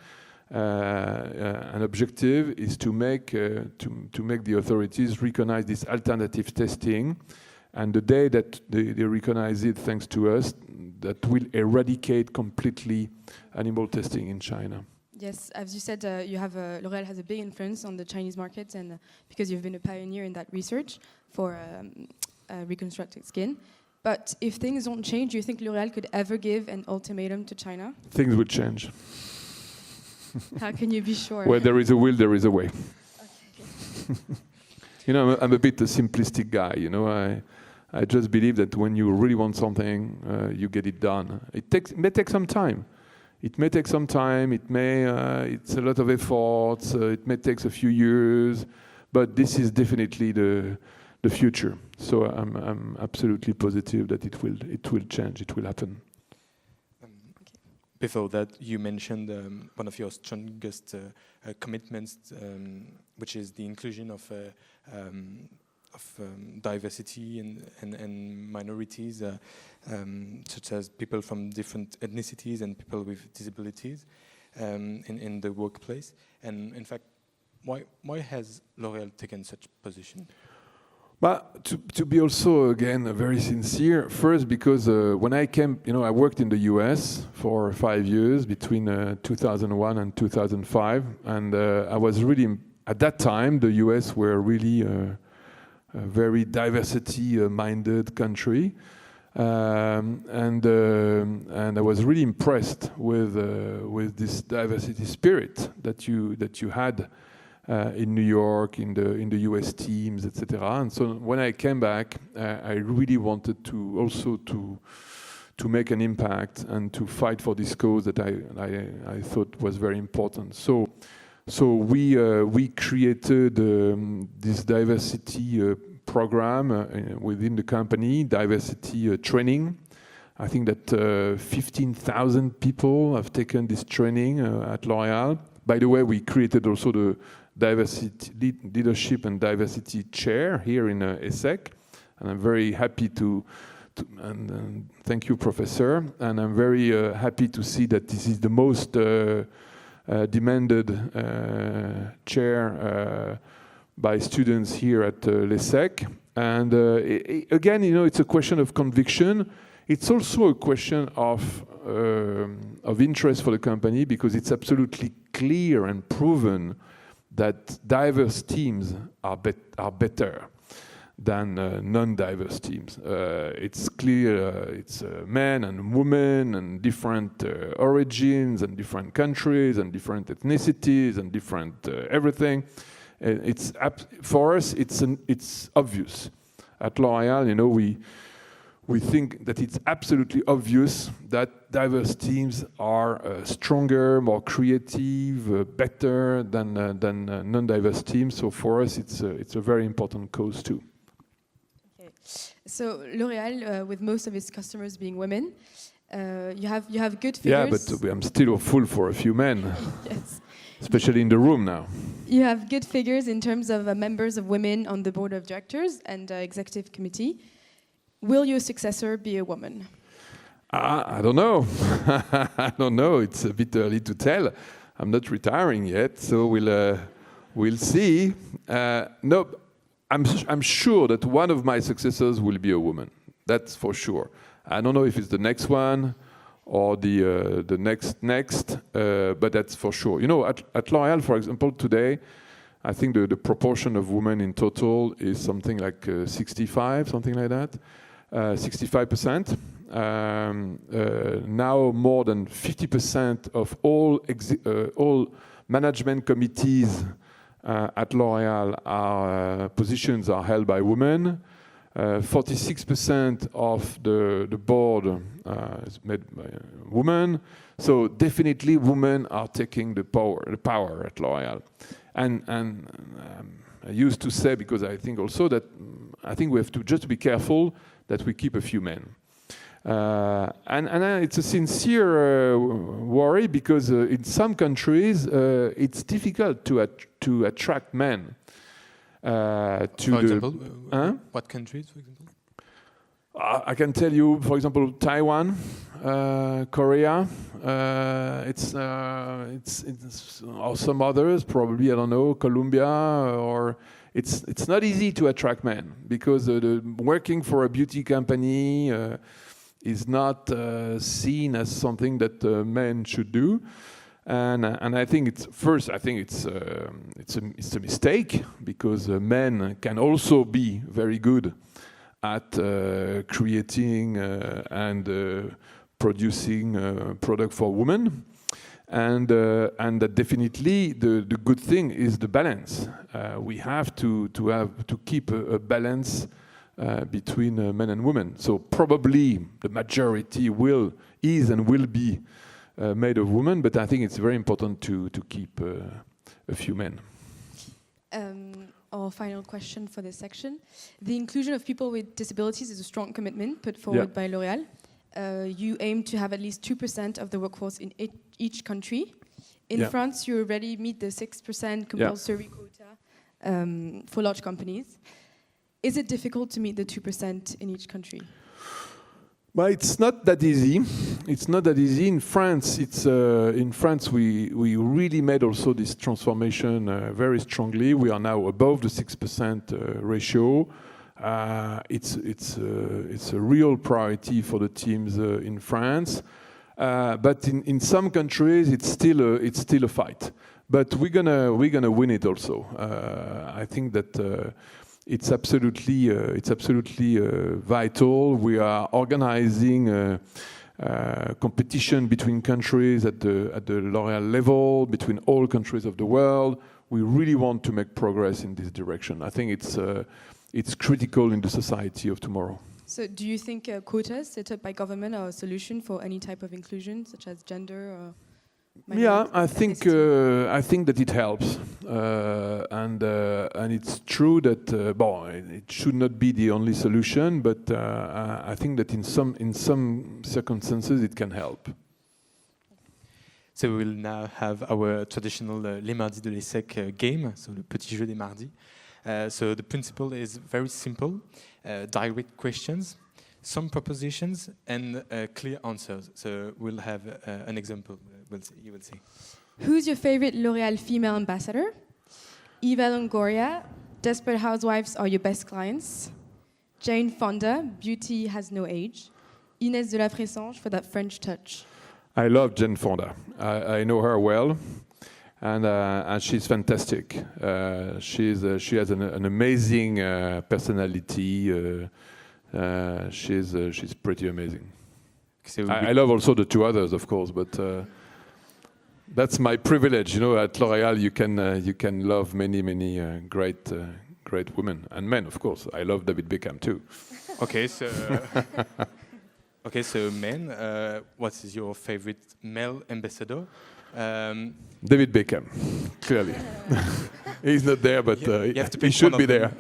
An objective is to make the authorities recognize this alternative testing, and the day that they recognize it, thanks to us, that will eradicate completely animal testing in China. Yes, as you said, L'Oréal has a big influence on the Chinese market, and because you've been a pioneer in that research for reconstructed skin. But if things don't change, do you think L'Oréal could ever give an ultimatum to China? Things will change. How can you be sure? Where there is a will, there is a way. Okay. I'm a bit a simplistic guy. I just believe that when you really want something, you get it done. It may take some time. It's a lot of efforts. It may take a few years, but this is definitely the future. So I'm absolutely positive that it will change. It will happen. Before that, you mentioned one of your strongest commitments, which is the inclusion of diversity and minorities, such as people from different ethnicities and people with disabilities in the workplace. And in fact, why has L'Oréal taken such position? But to be also, again, very sincere, first because when I came, I worked in the US for 5 years between 2001 and 2005, and I was really, at that time, the US were really a very diversity-minded country, and I was really impressed with this diversity spirit that you had in New York, in the US teams, etc. And so when I came back, I really wanted to also to make an impact and to fight for this cause that I thought was very important. So we created this diversity program within the company, diversity training. I think that 15,000 people have taken this training at L'Oréal. By the way, we created also the diversity leadership and diversity chair here in ESSEC, and I'm very happy and thank you, Professor. And I'm very happy to see that this is the most demanded chair by students here at l'ESSEC. And again, it's a question of conviction. It's also a question of interest for the company, because it's absolutely clear and proven that diverse teams are better than non-diverse teams. It's clear it's men and women and different origins and different countries and different ethnicities and different everything. For us, it's obvious. At L'Oréal, we think that it's absolutely obvious that diverse teams are stronger, more creative, better than non-diverse teams. So for us, it's a very important cause too. Okay. So L'Oréal, with most of its customers being women, you have good figures. Yeah, but I'm still full for a few men. Yes. Especially in the room now. You have good figures in terms of members of women on the board of directors and executive committee. Will your successor be a woman? I don't know. I don't know. It's a bit early to tell. I'm not retiring yet, so we'll see. No, I'm sure that one of my successors will be a woman. That's for sure. I don't know if it's the next one or the next, but that's for sure. At L'Oréal, for example, today, I think the proportion of women in total is something like 65, something like that. 65%. Now more than 50% of all management committees at L'Oréal positions are held by women. 46% of the board is made by women. So definitely women are taking the power at L'Oréal. And I used to say, because I think also that I think we have to just be careful that we keep a few men. And it's a sincere worry, because in some countries it's difficult to attract men. For example, what countries, for example? I can tell you, for example, Taiwan, Korea. It's or some others, probably, I don't know, Colombia, or it's not easy to attract men, because working for a beauty company is not seen as something that men should do. And I think it's a mistake, because men can also be very good at creating and producing product for women, and that definitely the good thing is the balance. We have to keep a balance between men and women. So probably the majority is and will be made of women, but I think it's very important to keep a few men. Our final question for this section. The inclusion of people with disabilities is a strong commitment put forward by L'Oréal. You aim to have at least 2% of the workforce in each country. In France, you already meet the 6% compulsory quota for large companies. Is it difficult to meet the 2% in each country? Well, it's not that easy. It's not that easy. In France, we really made also this transformation very strongly. We are now above the 6% ratio. It's a real priority for the teams in France. But in some countries, it's still a fight. But we're gonna win it also. I think that. It's absolutely vital. We are organizing competition between countries at the L'Oréal level, between all countries of the world. We really want to make progress in this direction. I think it's critical in the society of tomorrow. So, do you think quotas set up by government are a solution for any type of inclusion, such as gender or? Yeah, I think that it helps, and it's true that it should not be the only solution, but I think that in some circumstances it can help. So we will now have our traditional Les Mardis de l'ESSEC game, so le petit jeu des mardis. So the principle is very simple: direct questions, some propositions, and clear answers. So we'll have an example. You will see. Who's your favorite L'Oréal female ambassador? Eva Longoria, Desperate Housewives are your best clients. Jane Fonda, Beauty has no age. Inès de la Fressange for that French touch. I love Jane Fonda. I know her well, and she's fantastic. She has an amazing personality. She's pretty amazing. So I love also the two others, of course, but that's my privilege. You know, at L'Oréal, you can love many great women and men, of course. I love David Beckham too. Okay, so men, what is your favorite male ambassador? David Beckham, clearly. He's not there, but he should be there.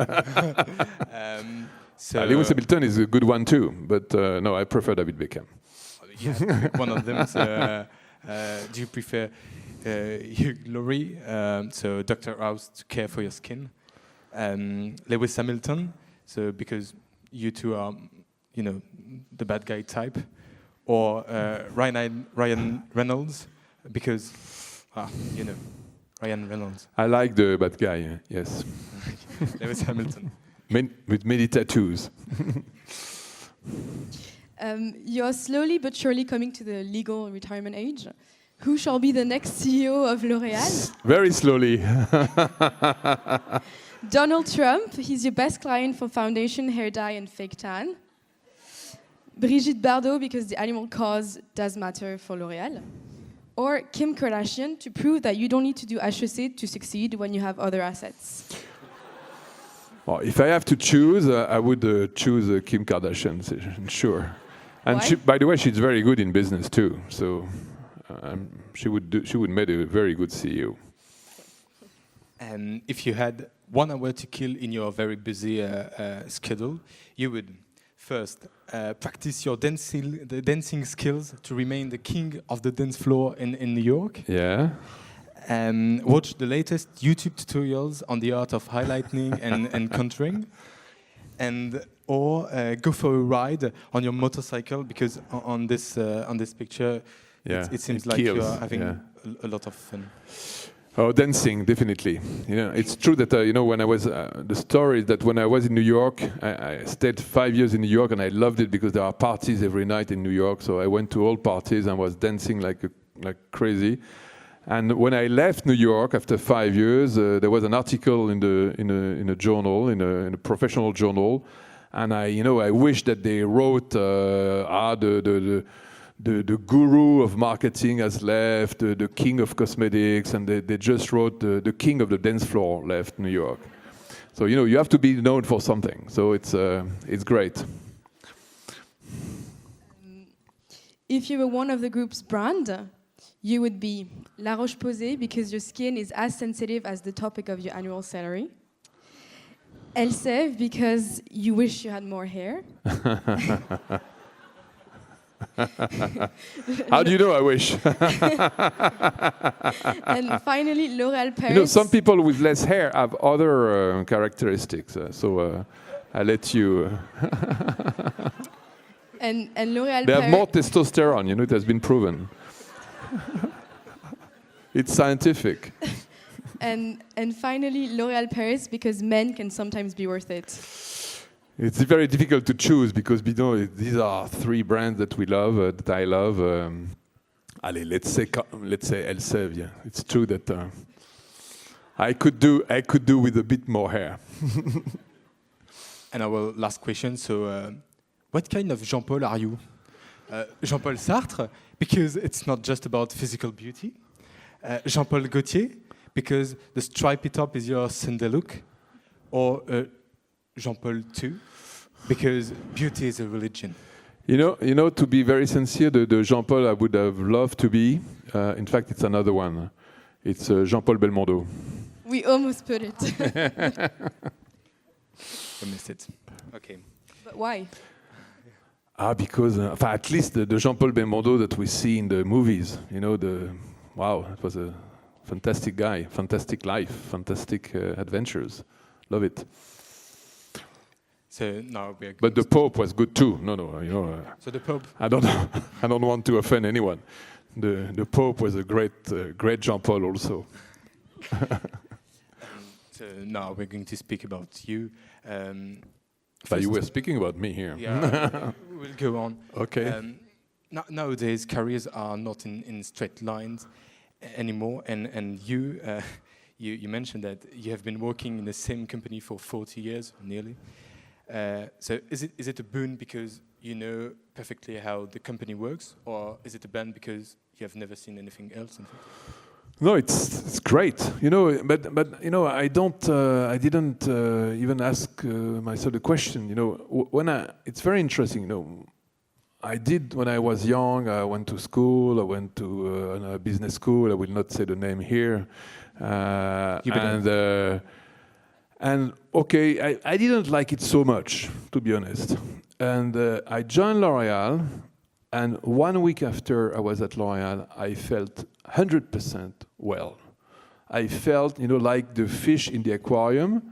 Lewis Hamilton is a good one too, but no, I prefer David Beckham. You have to pick one of them. So, do you prefer Hugh Laurie, so Dr. House, to care for your skin? Lewis Hamilton, so because you two are, the bad guy type, or Ryan Reynolds, because Ryan Reynolds. I like the bad guy. Yes. Lewis Hamilton. With many tattoos. You're slowly but surely coming to the legal retirement age. Who shall be the next CEO of L'Oréal? Very slowly. Donald Trump, he's your best client for foundation, hair dye, and fake tan. Brigitte Bardot, because the animal cause does matter for L'Oréal. Or Kim Kardashian, to prove that you don't need to do HEC to succeed when you have other assets. Well, if I have to choose, I would choose Kim Kardashian, sure. And Why? by the way, she's very good in business too. So she would make a very good CEO. And if you had 1 hour to kill in your very busy schedule, you would first practice your dancing skills to remain the king of the dance floor in New York. Yeah. Watch the latest YouTube tutorials on the art of highlighting and contouring, or go for a ride on your motorcycle, because on this picture, it seems like you are having a lot of fun. Oh, dancing, definitely. You know, it's true that when I was the story is that when I was in New York, I stayed 5 years in New York, and I loved it because there are parties every night in New York. So I went to all parties and was dancing like crazy. And when I left New York after 5 years, there was an article in a journal, in a professional journal, and I wish that they wrote the guru of marketing has left, the king of cosmetics, and they just wrote the king of the dance floor left New York. So you have to be known for something. So it's great. If you were one of the group's brand, you would be La Roche-Posay because your skin is as sensitive as the topic of your annual salary. ESSEC because you wish you had more hair. How do you know I wish? And finally, L'Oréal Paris. Some people with less hair have other characteristics. So I let you. and L'Oréal They Paris. have more testosterone. It has been proven. It's scientific. And finally, L'Oréal Paris because men can sometimes be worth it. It's very difficult to choose because these are 3 brands that we love, that I love. Allez, let's say ESSEC. Yeah, it's true that I could do with a bit more hair. And our last question. So, what kind of Jean-Paul are you? Jean-Paul Sartre, because it's not just about physical beauty. Jean-Paul Gaultier, because the stripy top is your Sunday look. Or Jean-Paul II, because beauty is a religion. To be very sincere, the Jean-Paul I would have loved to be, in fact, it's another one. It's Jean-Paul Belmondo. We almost put it. I missed it. Okay. But why? Because at least the Jean-Paul Belmondo that we see in the movies, wow, it was a fantastic guy, fantastic life, fantastic adventures. Love it. So now we are. But the Pope was good too. No, so the Pope. I don't want to offend anyone. The Pope was a great Jean-Paul also. So now we're going to speak about you. But you were speaking about me here. Yeah, we'll go on. Okay. Nowadays, careers are not in straight lines anymore, and you mentioned that you have been working in the same company for 40 years, nearly. So is it a boon because you know perfectly how the company works, or is it a ban because you have never seen anything else? No, it's great, But I didn't even ask myself the question. It's very interesting. I did when I was young. I went to school. I went to a business school. I will not say the name here. And okay, I didn't like it so much, to be honest. And I joined L'Oréal, and 1 week after I was at L'Oréal, I felt 100% well. I felt, like the fish in the aquarium.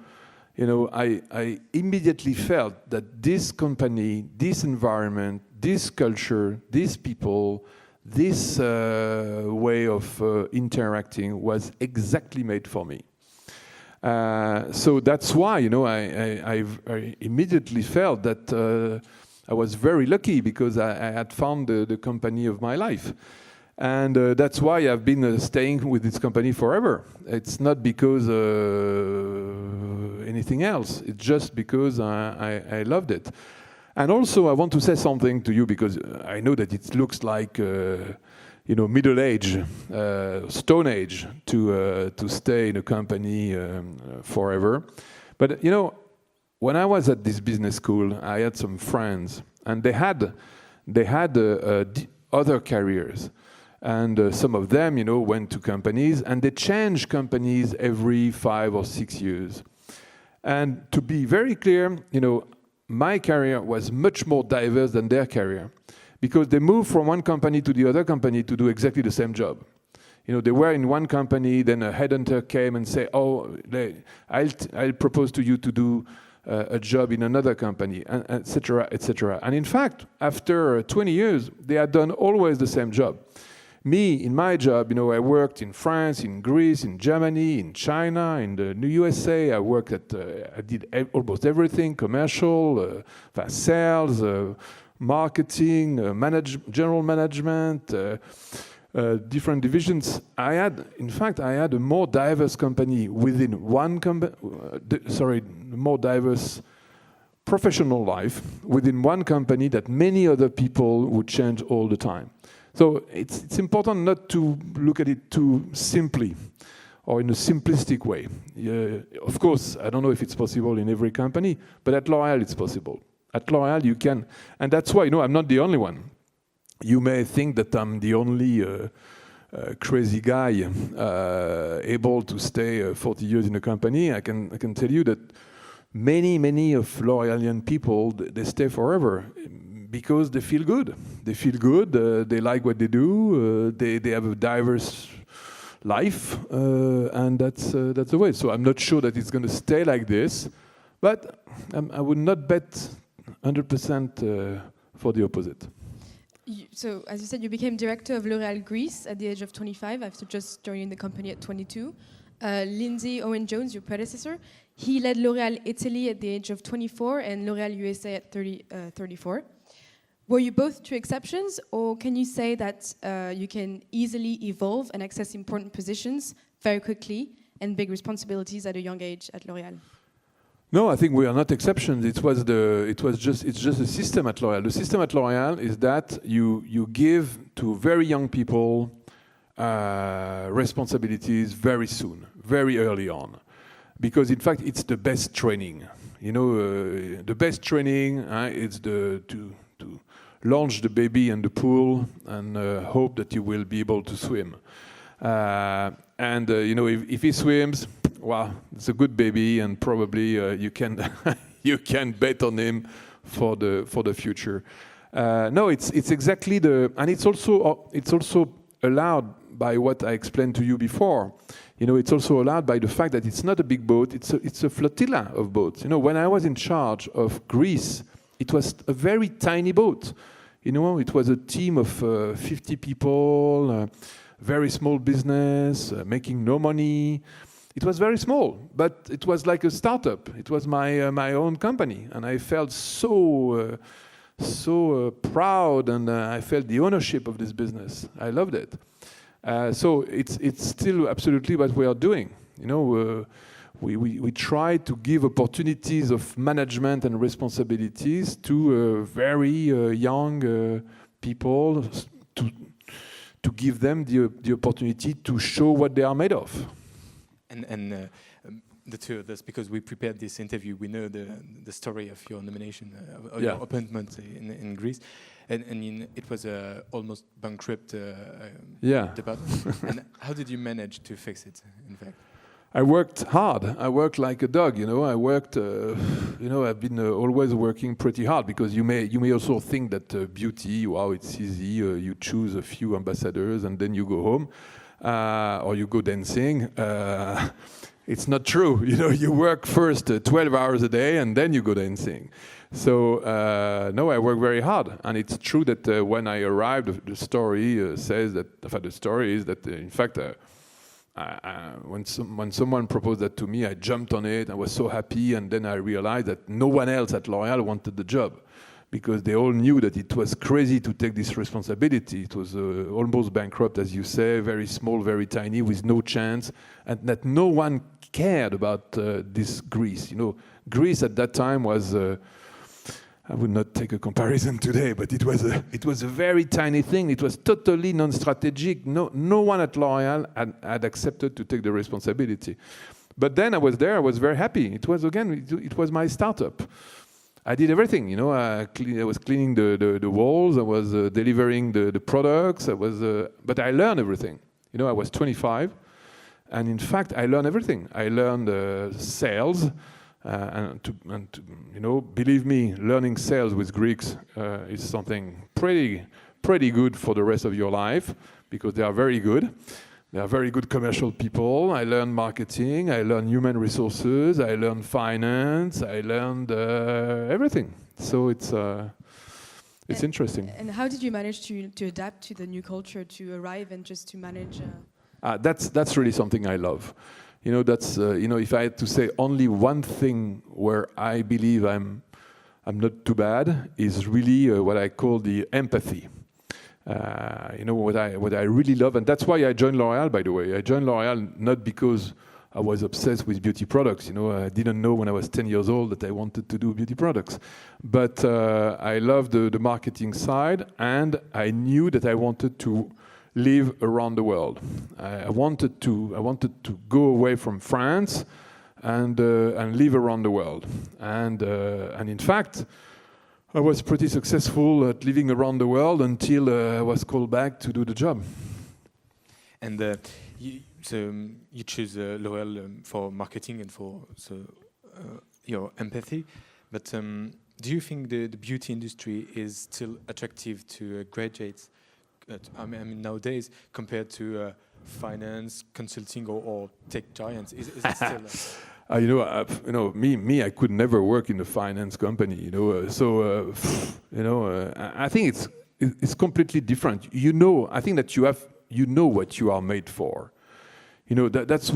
I immediately felt that this company, this environment, this culture, these people, this way of interacting was exactly made for me. So that's why, I immediately felt that I was very lucky because I had found the company of my life. And that's why I've been staying with this company forever. It's not because anything else. It's just because I loved it. And also, I want to say something to you because I know that it looks like Middle Age, Stone Age, to stay in a company forever. But when I was at this business school, I had some friends, and they had other careers. And some of them, went to companies, and they changed companies every 5 or 6 years. And to be very clear, my career was much more diverse than their career, because they moved from one company to the other company to do exactly the same job. They were in one company, then a headhunter came and said, I'll propose to you to do a job in another company, et cetera, et cetera. And in fact, after 20 years, they had done always the same job. Me, in my job, I worked in France, in Greece, in Germany, in China, in the New USA. I worked I did almost everything: commercial, sales, marketing, general management, different divisions. I had a more diverse company within one company. More diverse professional life within one company that many other people would change all the time. So it's important not to look at it too simply or in a simplistic way. Of course, I don't know if it's possible in every company, but at L'Oréal it's possible. At L'Oréal you can, and that's why I'm not the only one. You may think that I'm the only crazy guy able to stay 40 years in a company. I can tell you that many of L'Oréalian people, they stay forever because they feel good. They feel good. They like what they do. They have a diverse life, and that's the way. So I'm not sure that it's going to stay like this, but I would not bet 100% for the opposite. So, as you said, you became director of L'Oréal Greece at the age of 25 after just joining the company at 22. Lindsay Owen-Jones, your predecessor, he led L'Oréal Italy at the age of 24 and L'Oréal USA at 34. Were you both two exceptions, or can you say that you can easily evolve and access important positions very quickly and big responsibilities at a young age at L'Oréal? No, I think we are not exceptions. It's just a system at L'Oréal. The system at L'Oréal is that you give to very young people responsibilities very soon, very early on, because in fact it's the best training. The best training is to launch the baby in the pool and hope that you will be able to swim. If he swims, well, it's a good baby, and probably you can you can bet on him for the future. No, it's exactly and it's also allowed by what I explained to you before. It's also allowed by the fact that it's not a big boat; it's a flotilla of boats. When I was in charge of Greece, it was a very tiny boat. It was a team of 50 people, very small business, making no money. It was very small, but it was like a startup. It was my own company, and I felt so proud, and I felt the ownership of this business. I loved it. So it's still absolutely what we are doing. We try to give opportunities of management and responsibilities to very young people to give them the opportunity to show what they are made of. And the two of us, because we prepared this interview, we know the story of your nomination, of your appointment in Greece, and it was almost bankrupt department. And how did you manage to fix it, in fact? I worked hard. I worked like a dog, I worked, I've been always working pretty hard, because you may also think that beauty, wow, it's easy. You choose a few ambassadors and then you go home, or you go dancing. It's not true. You work first 12 hours a day and then you go dancing. So no, I work very hard, and it's true that when I arrived, the story says that. The story is that in fact. When someone proposed that to me, I jumped on it. I was so happy, and then I realized that no one else at L'Oréal wanted the job, because they all knew that it was crazy to take this responsibility. It was almost bankrupt, as you say, very small, very tiny, with no chance, and that no one cared about this Greece. Greece at that time was. I would not take a comparison today, but it was a very tiny thing. It was totally non-strategic. No one at L'Oréal had accepted to take the responsibility. But then I was there, I was very happy. It was my startup. I did everything, you know. I was cleaning the walls, I was delivering the products, but I learned everything. You know, I was 25, and in fact, I learned everything. I learned sales, you know, believe me, learning sales with Greeks is something pretty good for the rest of your life, because they are very good. They are very good commercial people. I learned marketing, I learned human resources, I learned finance, I learned everything. So it's interesting. And how did you manage to adapt to the new culture, to arrive and just to manage? That's really something I love. You know, that's you know, if I had to say only one thing where I believe I'm not too bad, is really what I call the empathy. You know, what I really love, and that's why I joined L'Oréal, by the way. I joined L'Oréal not because I was obsessed with beauty products. You know, I didn't know when I was 10 years old that I wanted to do beauty products. But I loved the marketing side, and I knew that I wanted to live around the world. I wanted to go away from France and live around the world. And in fact, I was pretty successful at living around the world until I was called back to do the job. And you choose L'Oréal for marketing and for your empathy. But do you think the beauty industry is still attractive to graduates? I mean, nowadays, compared to finance, consulting, or tech giants, is it still? You know, me, I could never work in a finance company. You know, I think it's completely different. You know, I think that you know what you are made for. You know, that's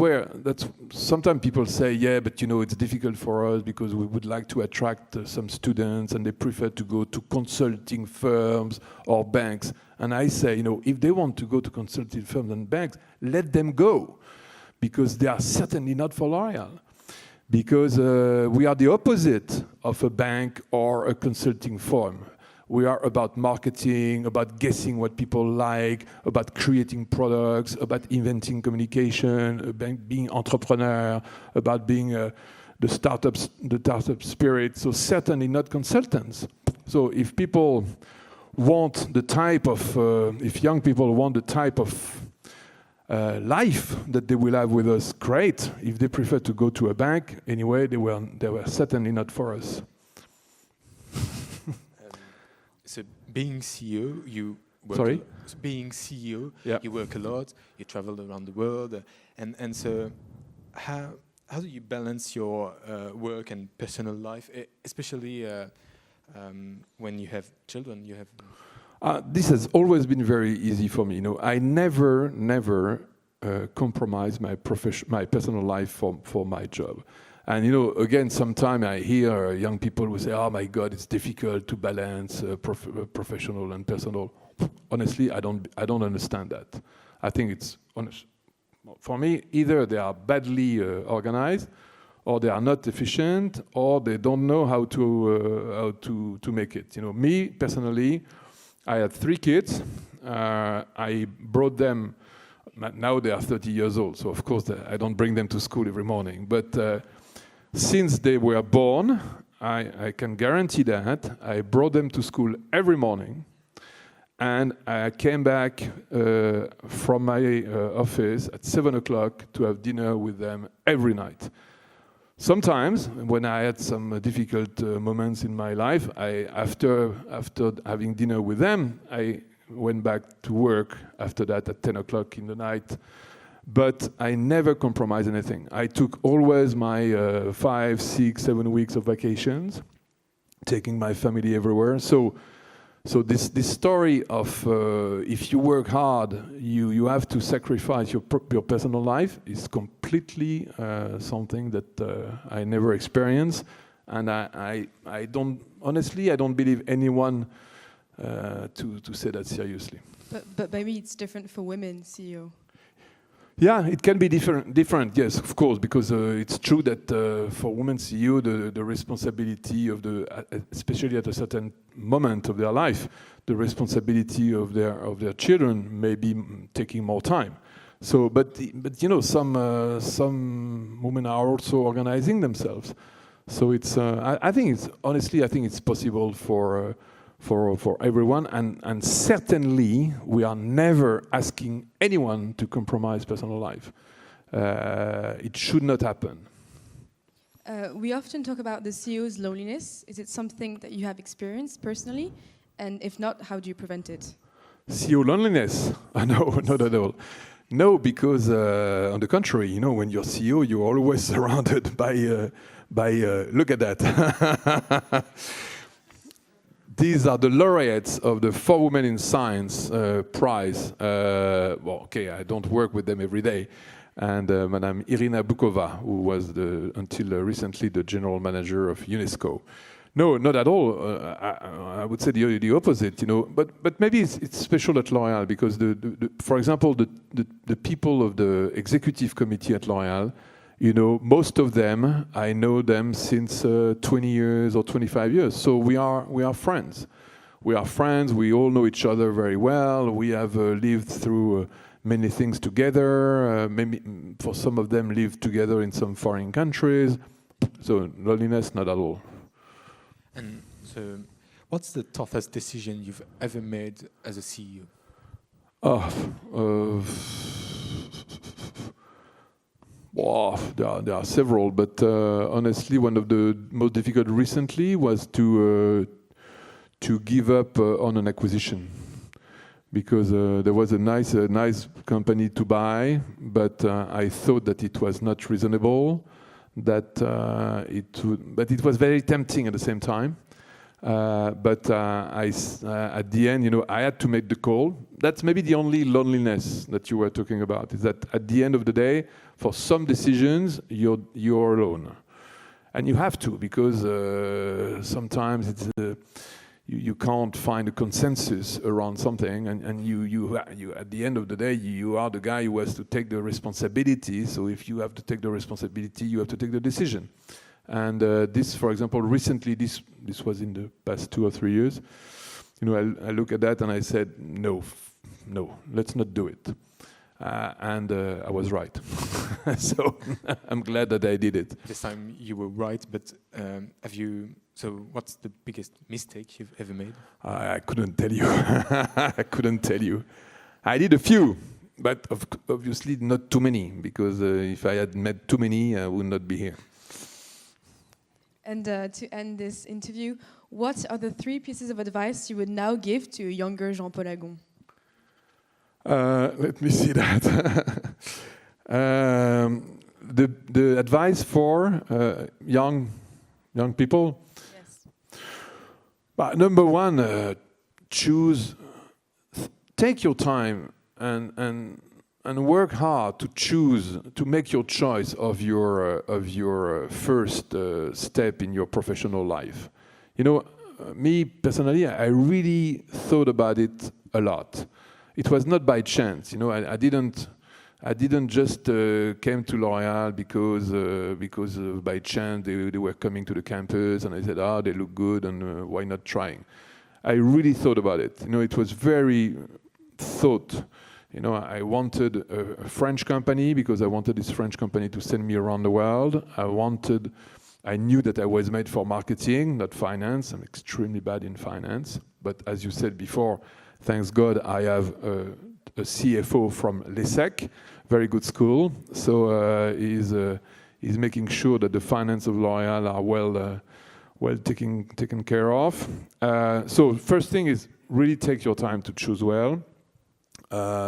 sometimes people say, yeah, but you know, it's difficult for us because we would like to attract some students and they prefer to go to consulting firms or banks. And I say, you know, if they want to go to consulting firms and banks, let them go, because they are certainly not for L'Oréal. Because we are the opposite of a bank or a consulting firm. We are about marketing, about guessing what people like, about creating products, about inventing communication, about being entrepreneur, about being the startup spirit. So certainly not consultants. So if people want the type of, if young people want the type of life that they will have with us, great. If they prefer to go to a bank, anyway, they were certainly not for us. So being CEO, you work. Sorry? Being CEO, yeah. You work a lot. You travel around the world, and so how do you balance your work and personal life, especially when you have children? You have. This has always been very easy for me. You know, I never compromise my personal life for my job. And you know, again, sometimes I hear young people who say, "Oh my God, it's difficult to balance professional and personal." Honestly, I don't understand that. I think it's honest. For me, either they are badly organized, or they are not efficient, or they don't know how to make it. You know, me personally, I had 3 kids. I brought them. Now they are 30 years old, so of course I don't bring them to school every morning. But since they were born, I can guarantee that I brought them to school every morning, and I came back from my office at 7 o'clock to have dinner with them every night. Sometimes, when I had some difficult moments in my life, after having dinner with them, I went back to work after that at 10 o'clock in the night. But I never compromised anything. I took always my 5, 6, 7 weeks of vacations, taking my family everywhere. So this story of if you work hard, you have to sacrifice your personal life is completely something that I never experienced, and I don't believe anyone to say that seriously. But maybe it's different for women CEO. Yeah, it can be different, yes, of course, because it's true that for women CEO, the responsibility of especially at a certain moment of their life, the responsibility of their children may be taking more time. So, but you know, some women are also organizing themselves. So it's I think it's honestly I think it's possible for everyone, and certainly we are never asking anyone to compromise personal life. It should not happen. We often talk about the CEO's loneliness. Is it something that you have experienced personally? And if not, how do you prevent it? CEO loneliness? No, not at all. No, because on the contrary, you know, when you're CEO, you're always surrounded by look at that. These are the laureates of the For Women in Science prize. Well, okay, I don't work with them every day. And Madame Irina Bukova, who was until recently the general manager of UNESCO. No, not at all. I would say the opposite, you know. But maybe it's special at L'Oréal because for example, the people of the executive committee at L'Oréal, you know, most of them I know them since 20 years or 25 years. So we are friends. We are friends. We all know each other very well. We have lived through many things together. Maybe for some of them, lived together in some foreign countries. So loneliness, not at all. And so, what's the toughest decision you've ever made as a CEO? Well, there are several, but honestly, one of the most difficult recently was to give up on an acquisition, because there was a nice company to buy, but I thought that it was not reasonable. But it was very tempting at the same time. But at the end, you know, I had to make the call. That's maybe the only loneliness that you were talking about. Is that at the end of the day, for some decisions, you're alone, and you have to, because sometimes it's you can't find a consensus around something, and you at the end of the day, you are the guy who has to take the responsibility. So if you have to take the responsibility, you have to take the decision. And this, for example, recently, this was in the past 2 or 3 years. You know, I look at that and I said, no, let's not do it. And I was right. So I'm glad that I did it. This time you were right, but so what's the biggest mistake you've ever made? I couldn't tell you. I couldn't tell you. I did a few, but obviously not too many, because if I had made too many, I would not be here. And to end this interview, what are the 3 pieces of advice you would now give to a younger Jean-Paul Agon? Let me see that. The advice for young people. Yes. But number 1, take your time and work hard to choose, to make your choice of your first step in your professional life. You know, me personally, I really thought about it a lot. It was not by chance, you know. I didn't just came to L'Oréal because by chance they were coming to the campus, and I said, they look good, and why not trying? I really thought about it. You know, it was very thought. You know, I wanted a French company because I wanted this French company to send me around the world. I knew that I was made for marketing, not finance. I'm extremely bad in finance. But as you said before, thanks God, I have a CFO from ESSEC, very good school. So he's making sure that the finance of L'Oréal are well taken care of. So first thing is really take your time to choose well.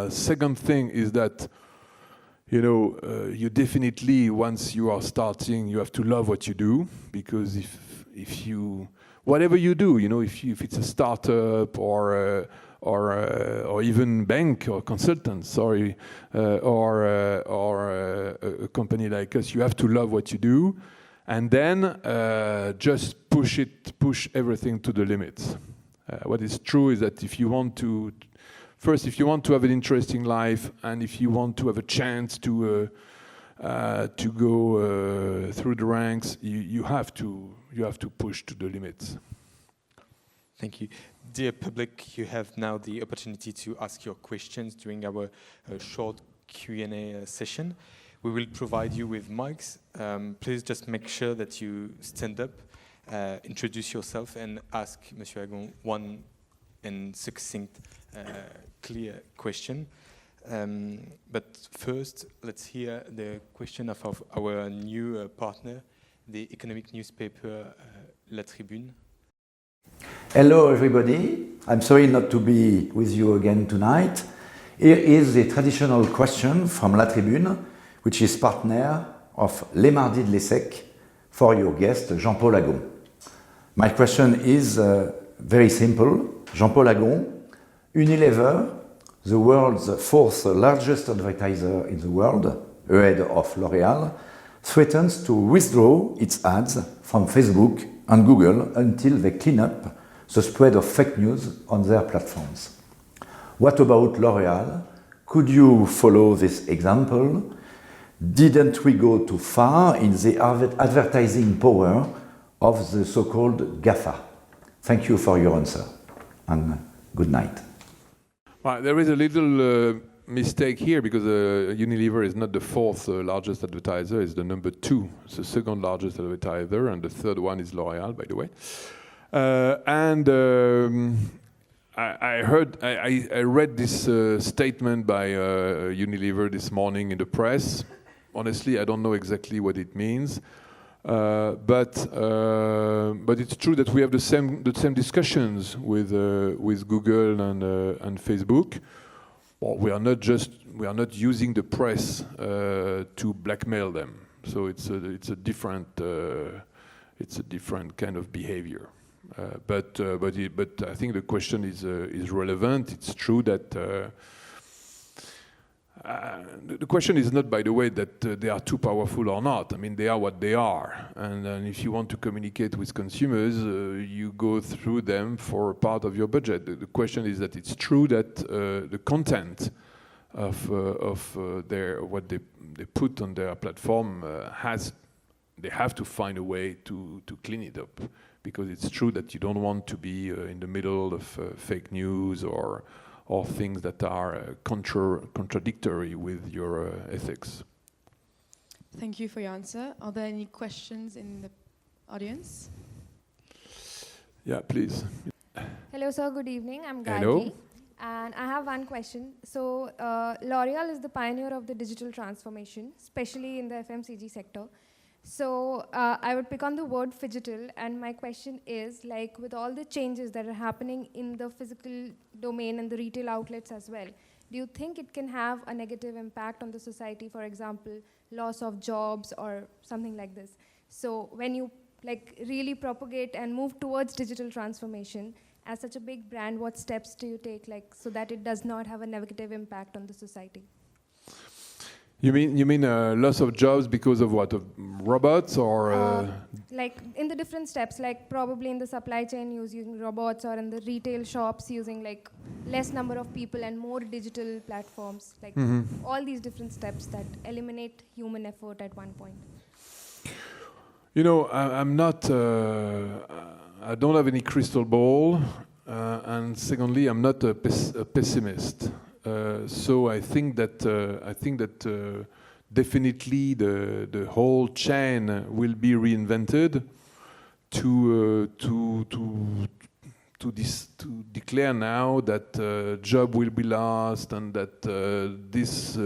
Second thing is that, you know, you definitely, once you are starting, you have to love what you do, because if you, whatever you do, you know, if it's a startup or even bank or consultant, or a company like us, you have to love what you do, and then just push everything to the limits. What is true is that if you want to have an interesting life, and if you want to have a chance to go through the ranks, you have to push to the limits. Thank you. Dear public, you have now the opportunity to ask your questions during our short Q&A session. We will provide you with mics. Please just make sure that you stand up, introduce yourself, and ask Monsieur Agon one and succinct, clear question. But first, let's hear the question of our new partner, the economic newspaper La Tribune. Hello everybody, I'm sorry not to be with you again tonight. Here is the traditional question from La Tribune, which is partner of Les Mardis de l'ESSEC, for your guest Jean-Paul Agon. My question is very simple. Jean-Paul Agon, Unilever, the world's fourth largest advertiser in the world, ahead of L'Oréal, threatens to withdraw its ads from Facebook and Google until they clean up the spread of fake news on their platforms. What about L'Oréal? Could you follow this example? Didn't we go too far in the advertising power of the so-called GAFA? Thank you for your answer, and good night. Well, there is a little mistake here, because Unilever is not the fourth largest advertiser, it's the number 2. It's the second largest advertiser, and the third one is L'Oréal, by the way. I read this statement by Unilever this morning in the press. Honestly, I don't know exactly what it means, but it's true that we have the same discussions with Google and Facebook. Well, we are not using the press to blackmail them. So it's a different kind of behavior. But I think the question is relevant. It's true that the question is not, by the way, that they are too powerful or not. I mean, they are what they are. And if you want to communicate with consumers, you go through them for a part of your budget. The question is that it's true that the content of what they put on their platform they have to find a way to clean it up. Because it's true that you don't want to be in the middle of fake news or things that are contradictory with your ethics. Thank you for your answer. Are there any questions in the audience? Yeah, please. Hello, sir. Good evening. I'm Gayatri. Hello. And I have one question. So, L'Oréal is the pioneer of the digital transformation, especially in the FMCG sector. So I would pick on the word phygital, and my question is, like, with all the changes that are happening in the physical domain and the retail outlets as well, do you think it can have a negative impact on the society, for example, loss of jobs or something like this? So when you really propagate and move towards digital transformation, as such a big brand, what steps do you take so that it does not have a negative impact on the society? You mean loss of jobs because of what? Of robots or? Like in the different steps, like probably in the supply chain using robots, or in the retail shops using less number of people and more digital platforms, all these different steps that eliminate human effort at one point. You know, I'm not. I don't have any crystal ball, and secondly, I'm not a pessimist. So I think that definitely the whole chain will be reinvented to declare now that job will be lost, and that this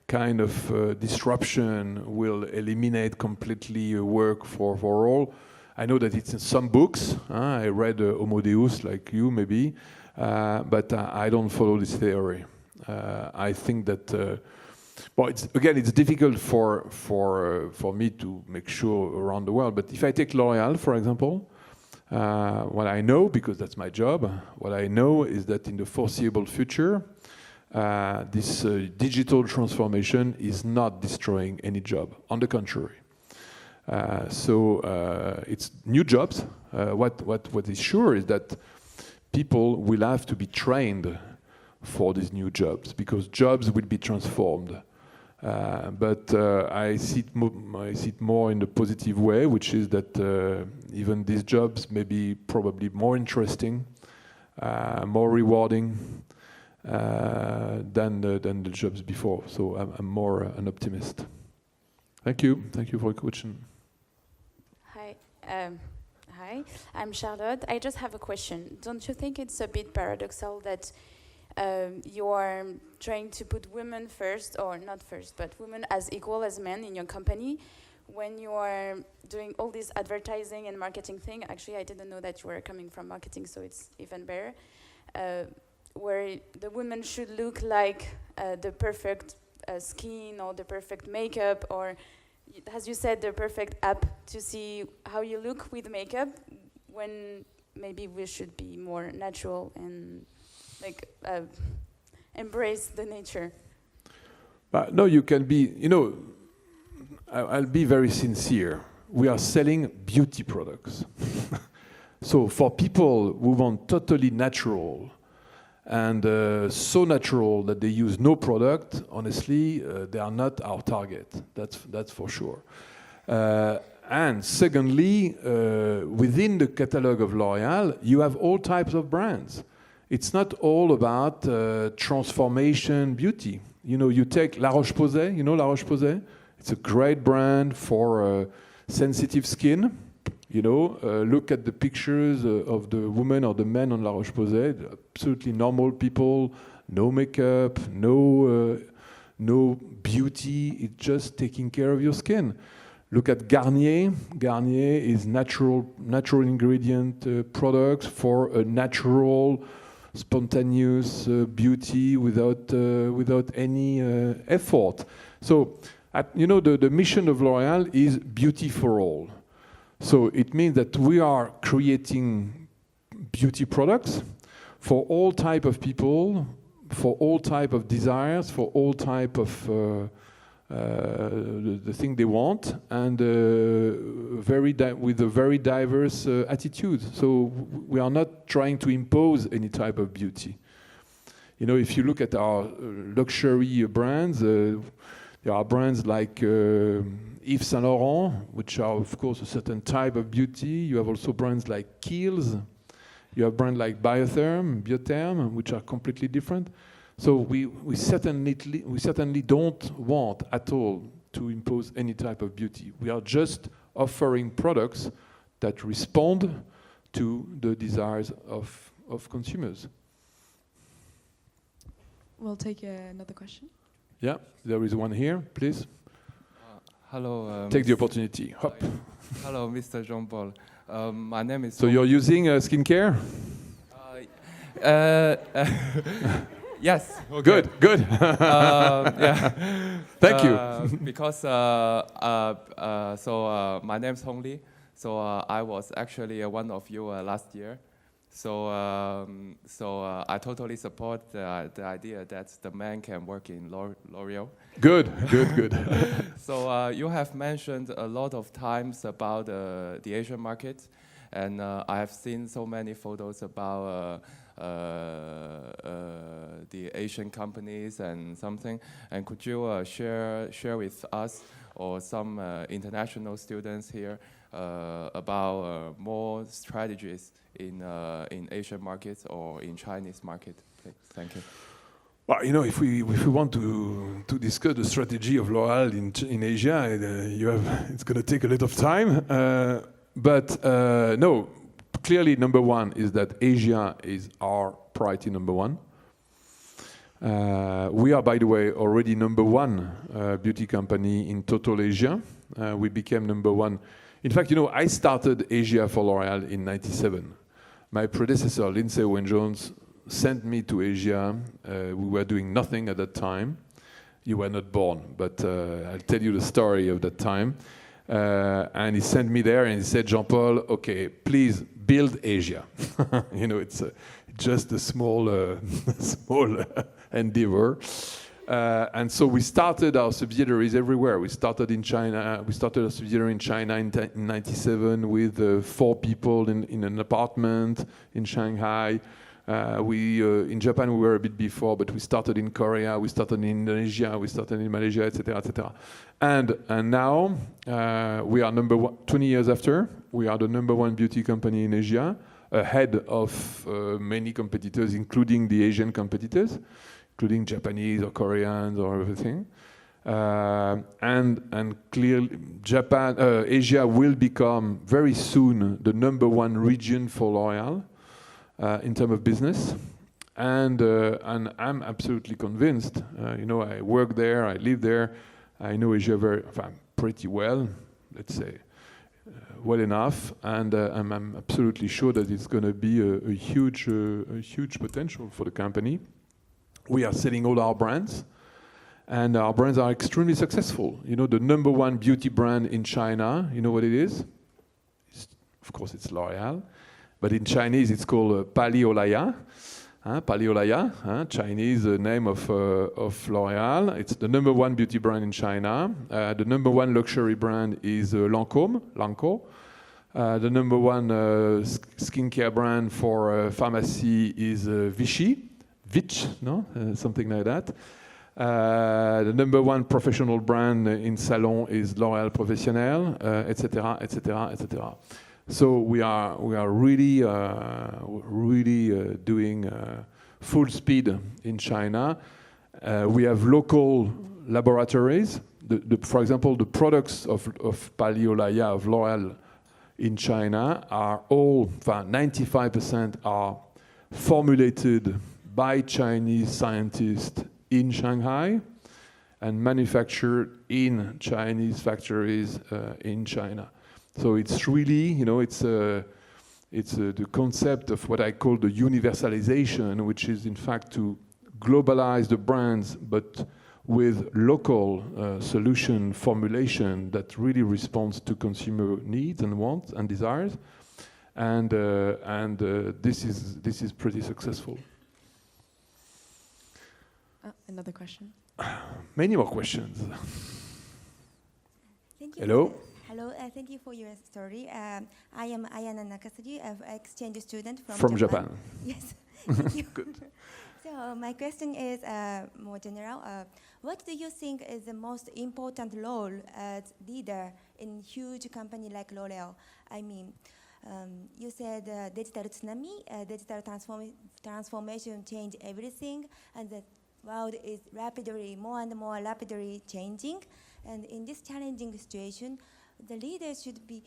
kind of disruption will eliminate completely work for all. I know that it's in some books. I read Homo Deus, like you maybe. But I don't follow this theory. I think that, it's difficult for me to make sure around the world. But if I take L'Oréal, for example, what I know, because that's my job, what I know is that in the foreseeable future, this digital transformation is not destroying any job. On the contrary. So it's new jobs. What is sure is that people will have to be trained for these new jobs, because jobs will be transformed. But I see it more in the positive way, which is that even these jobs may be probably more interesting, more rewarding, than the jobs before. So I'm more an optimist. Thank you for your question. Hi. Hi, I'm Charlotte. I just have a question. Don't you think it's a bit paradoxal that you are trying to put women first, or not first, but women as equal as men in your company, when you are doing all this advertising and marketing thing? Actually, I didn't know that you were coming from marketing, so it's even better. Where the women should look like the perfect skin or the perfect makeup, or as you said, the perfect app to see how you look with makeup, when maybe we should be more natural and like embrace the nature. But no, you can be, I'll be very sincere. We are selling beauty products. So for people who want totally natural and so natural that they use no product, honestly, they are not our target. That's for sure. And secondly, within the catalog of L'Oréal, you have all types of brands. It's not all about transformation beauty. You take La Roche-Posay. You know La Roche-Posay? It's a great brand for sensitive skin. Look at the pictures of the women or the men on La Roche-Posay. Absolutely normal people, no makeup, no beauty. It's just taking care of your skin. Look at Garnier. Garnier is natural ingredient products for a natural, spontaneous beauty without any effort. So, the mission of L'Oréal is beauty for all. So it means that we are creating beauty products for all type of people, for all type of desires, for all type of the thing they want, and with a very diverse attitude. So we are not trying to impose any type of beauty. If you look at our luxury brands, there are brands like Yves Saint Laurent, which are, of course, a certain type of beauty. You have also brands like Kiehl's. You have brands like Biotherm, which are completely different. So we certainly don't want at all to impose any type of beauty. We are just offering products that respond to the desires of consumers. We'll take another question. Yeah, there is one here, please. Hello. Take the opportunity. Hop. Hello, Mr. Jean-Paul. My name is... So you're using skincare? Yes. Okay. Good. Yeah. Thank you. Because my name's Hong Li. So I was actually one of you last year. So I totally support the idea that the man can work in L'Oréal. Good. So you have mentioned a lot of times about the Asian market, and I have seen so many photos about the Asian companies and something. And could you share with us or some international students here about more strategies in Asian markets or in Chinese market? Please. Thank you. Well, if we want to discuss the strategy of L'Oréal in Asia, it's going to take a lot of time. But no, clearly number one is that Asia is our priority number one. We are, by the way, already number one beauty company in total Asia. We became number one. In fact, I started Asia for L'Oréal in '97. My predecessor, Lindsay Owen-Jones, sent me to Asia. We were doing nothing at that time. You were not born, but I'll tell you the story of that time. And he sent me there and he said, Jean-Paul, okay, please build Asia. It's just a small endeavor. And so we started our subsidiaries everywhere. We started in China. We started a subsidiary in China in '97 with 4 people in an apartment in Shanghai. In Japan, we were a bit before, but we started in Korea, we started in Indonesia, we started in Malaysia, etc., etc. And now we are number one. 20 years after, we are the number one beauty company in Asia, ahead of many competitors, including the Asian competitors, including Japanese or Koreans or everything. And clearly, Asia will become very soon the number one region for L'Oréal. In terms of business, and I'm absolutely convinced. I work there, I live there, I know Asia pretty well, let's say, well enough, and I'm absolutely sure that it's going to be a huge potential for the company. We are selling all our brands, and our brands are extremely successful. The number one beauty brand in China, you know what it is? Of course, it's L'Oréal. But in Chinese, it's called Paliolaya. Paliolaya, Chinese name of L'Oréal. It's the number one beauty brand in China. The number one luxury brand is Lancôme. The number one skincare brand for pharmacy is Vichy, something like that. The number one professional brand in salon is L'Oréal Professionnel, etc., etc., etc. So we are really doing full speed in China. We have local laboratories. For example, the products of Paliolaya, of L'Oréal in China are all, 95% are formulated by Chinese scientists in Shanghai and manufactured in Chinese factories in China. So it's really, it's the concept of what I call the universalization, which is in fact to globalize the brands, but with local solution formulation that really responds to consumer needs and wants and desires, and this is pretty successful. Another question. Many more questions. Thank you. Hello. Hello, thank you for your story. I am Ayana Nakasuri, an exchange student from Japan. Yes, thank you. Good. So my question is more general. What do you think is the most important role as leader in huge company like L'Oréal? I mean, you said digital tsunami, digital transformation change everything, and the world is more and more rapidly changing. And in this challenging situation, the leader should be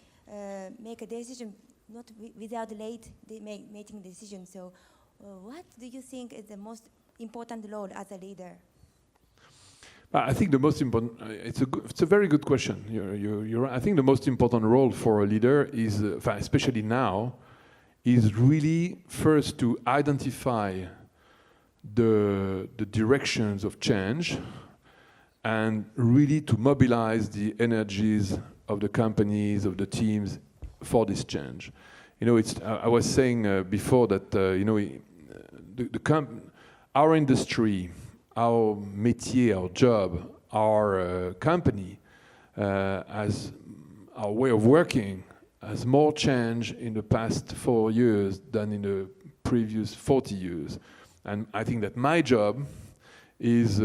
make a decision not without making a decision. So, what do you think is the most important role as a leader? I think the most important. It's a very good question. You're I think the most important role for a leader is, especially now, is really first to identify the directions of change, and really to mobilize the energies of the companies, of the teams, for this change. I was saying before that our industry, our métier, our job, our company, as our way of working, has more change in the past 4 years than in the previous 40 years. And I think that my job is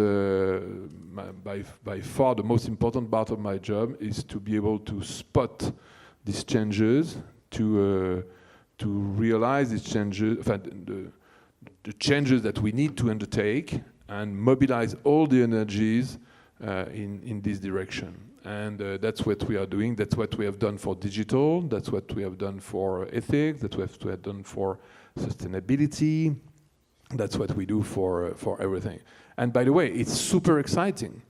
by far the most important part of my job is to be able to spot these changes, to realize these changes, the changes that we need to undertake, and mobilize all the energies in this direction. And that's what we are doing. That's what we have done for digital. That's what we have done for ethics. That's what we have done for sustainability. That's what we do for everything. And by the way, it's super exciting.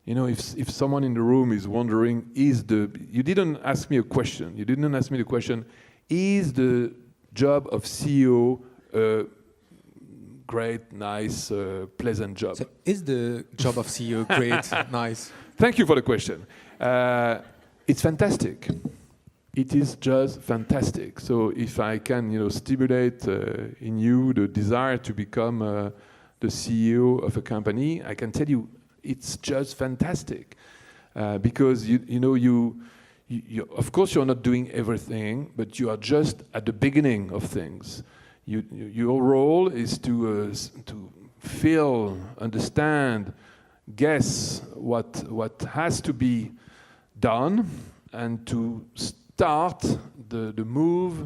If someone in the room is wondering, you didn't ask me a question. You didn't ask me the question, is the job of CEO a great, nice, pleasant job? So is the job of CEO great, nice? Thank you for the question. It's fantastic. It is just fantastic. So if I can, stimulate in you the desire to become the CEO of a company, I can tell you it's just fantastic. Because you of course you're not doing everything, but you are just at the beginning of things. Your role is to feel, understand, guess what has to be done, and to start the move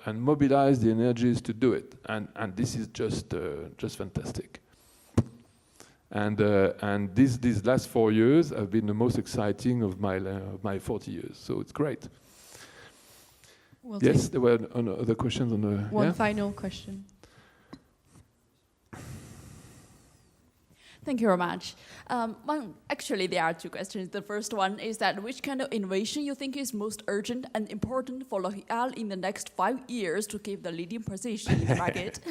and mobilize the energies to do it. And this is just fantastic. And these last 4 years have been the most exciting of my 40 years. So it's great. Yes, there were other questions on the... One final question. Thank you very much. Actually, there are two questions. The first one is that which kind of innovation you think is most urgent and important for L'Oréal in the next 5 years to keep the leading position in the market?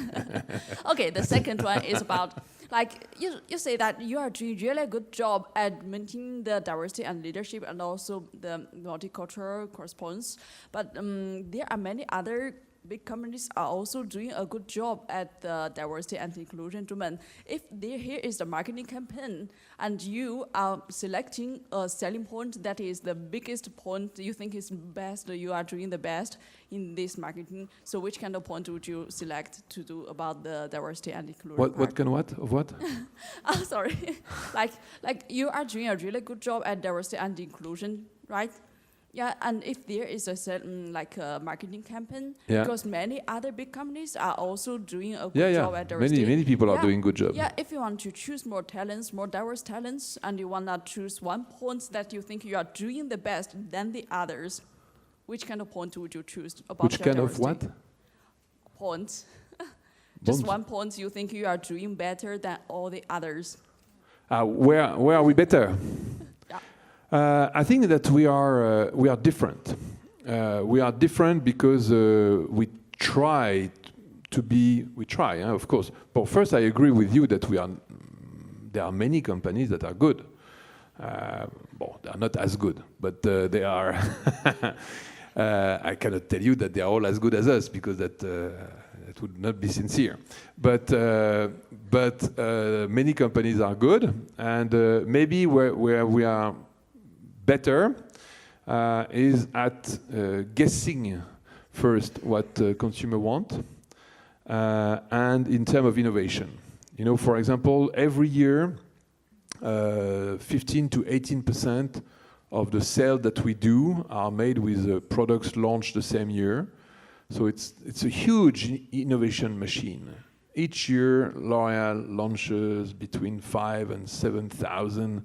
Okay, the second one is about, like, you say that you are doing really a good job at maintaining the diversity and leadership and also the multicultural correspondence, but there are many other big companies are also doing a good job at the diversity and inclusion domain. If here is the marketing campaign and you are selecting a selling point that is the biggest point you think is best, you are doing the best in this marketing, so which kind of point would you select to do about the diversity and inclusion part? What kind of what? Oh, sorry. like you are doing a really good job at diversity and inclusion, right? Yeah, and if there is a certain marketing campaign, because many other big companies are also doing a good job at diversity. Many people are doing good job. Yeah, if you want to choose more talents, more diverse talents, and you want to choose one point that you think you are doing the best than the others, which kind of point would you choose about which kind diversity? of what? Points. Just one point you think you are doing better than all the others. Where are we better? I think that we are different. We are different because we try, of course. But first, I agree with you that there are many companies that are good. They are not as good, but they are. I cannot tell you that they are all as good as us because that would not be sincere. But many companies are good, and maybe where we are better is at guessing first what consumer want, and in terms of innovation. You know, for example, every year, 15 to 18% of the sales that we do are made with products launched the same year. So it's a huge innovation machine. Each year, L'Oréal launches between 5,000 and 7,000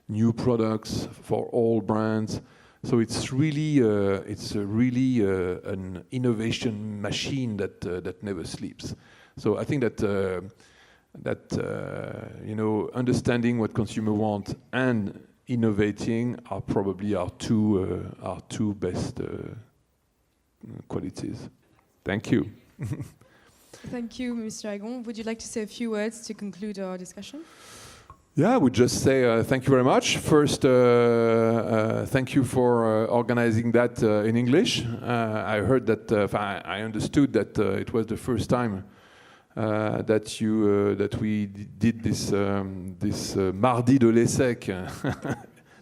new products for all brands. So it's really an innovation machine that never sleeps. So I think that understanding what consumer want and innovating are probably our two best qualities. Thank you. Thank you, Mr. Agon. Would you like to say a few words to conclude our discussion? Yeah, I would just say thank you very much. First, thank you for organizing that in English. I heard that, I understood that it was the first time that we did this mardi de l'ESSEC,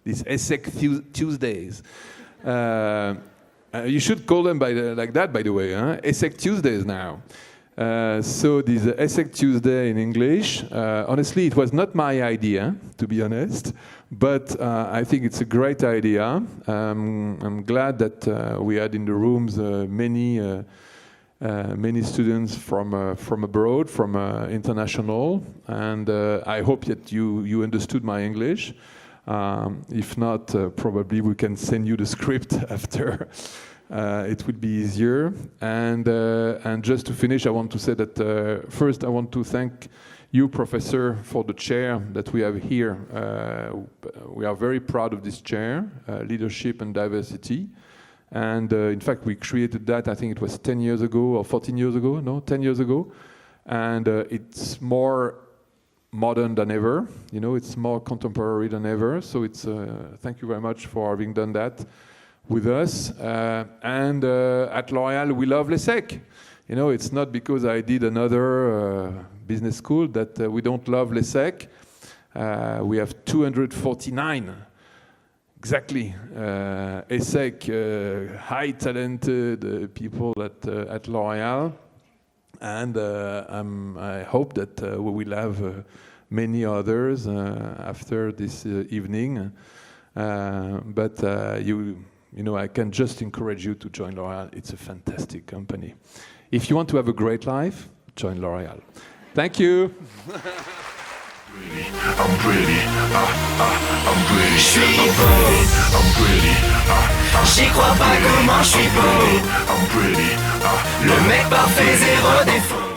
these ESSEC Tuesdays. You should call them like that, by the way, ESSEC Tuesdays now. So this ESSEC Tuesday in English, honestly, it was not my idea, to be honest, but I think it's a great idea. I'm glad that we had in the rooms many students from abroad, from international, and I hope that you understood my English. If not, probably we can send you the script after. It would be easier. And just to finish, I want to say that first I want to thank you, Professor, for the chair that we have here. We are very proud of this chair, leadership and diversity. And in fact, we created that, I think it was 10 years ago or 14 years ago, no, 10 years ago. And it's more modern than ever, you know, it's more contemporary than ever. So it's thank you very much for having done that with us. And at L'Oréal, we love l'ESSEC. You know, it's not because I did another business school that we don't love l'ESSEC. We have 249, exactly, ESSEC, high talented people at L'Oréal. And I hope that we will have many others after this evening. But you know, I can just encourage you to join L'Oréal. It's a fantastic company. If you want to have a great life, join L'Oréal. Thank you. I'm pretty, I'm pretty, I'm pretty, j'y crois pas comment je suis beau. I'm pretty, le mec parfait, zéro défaut.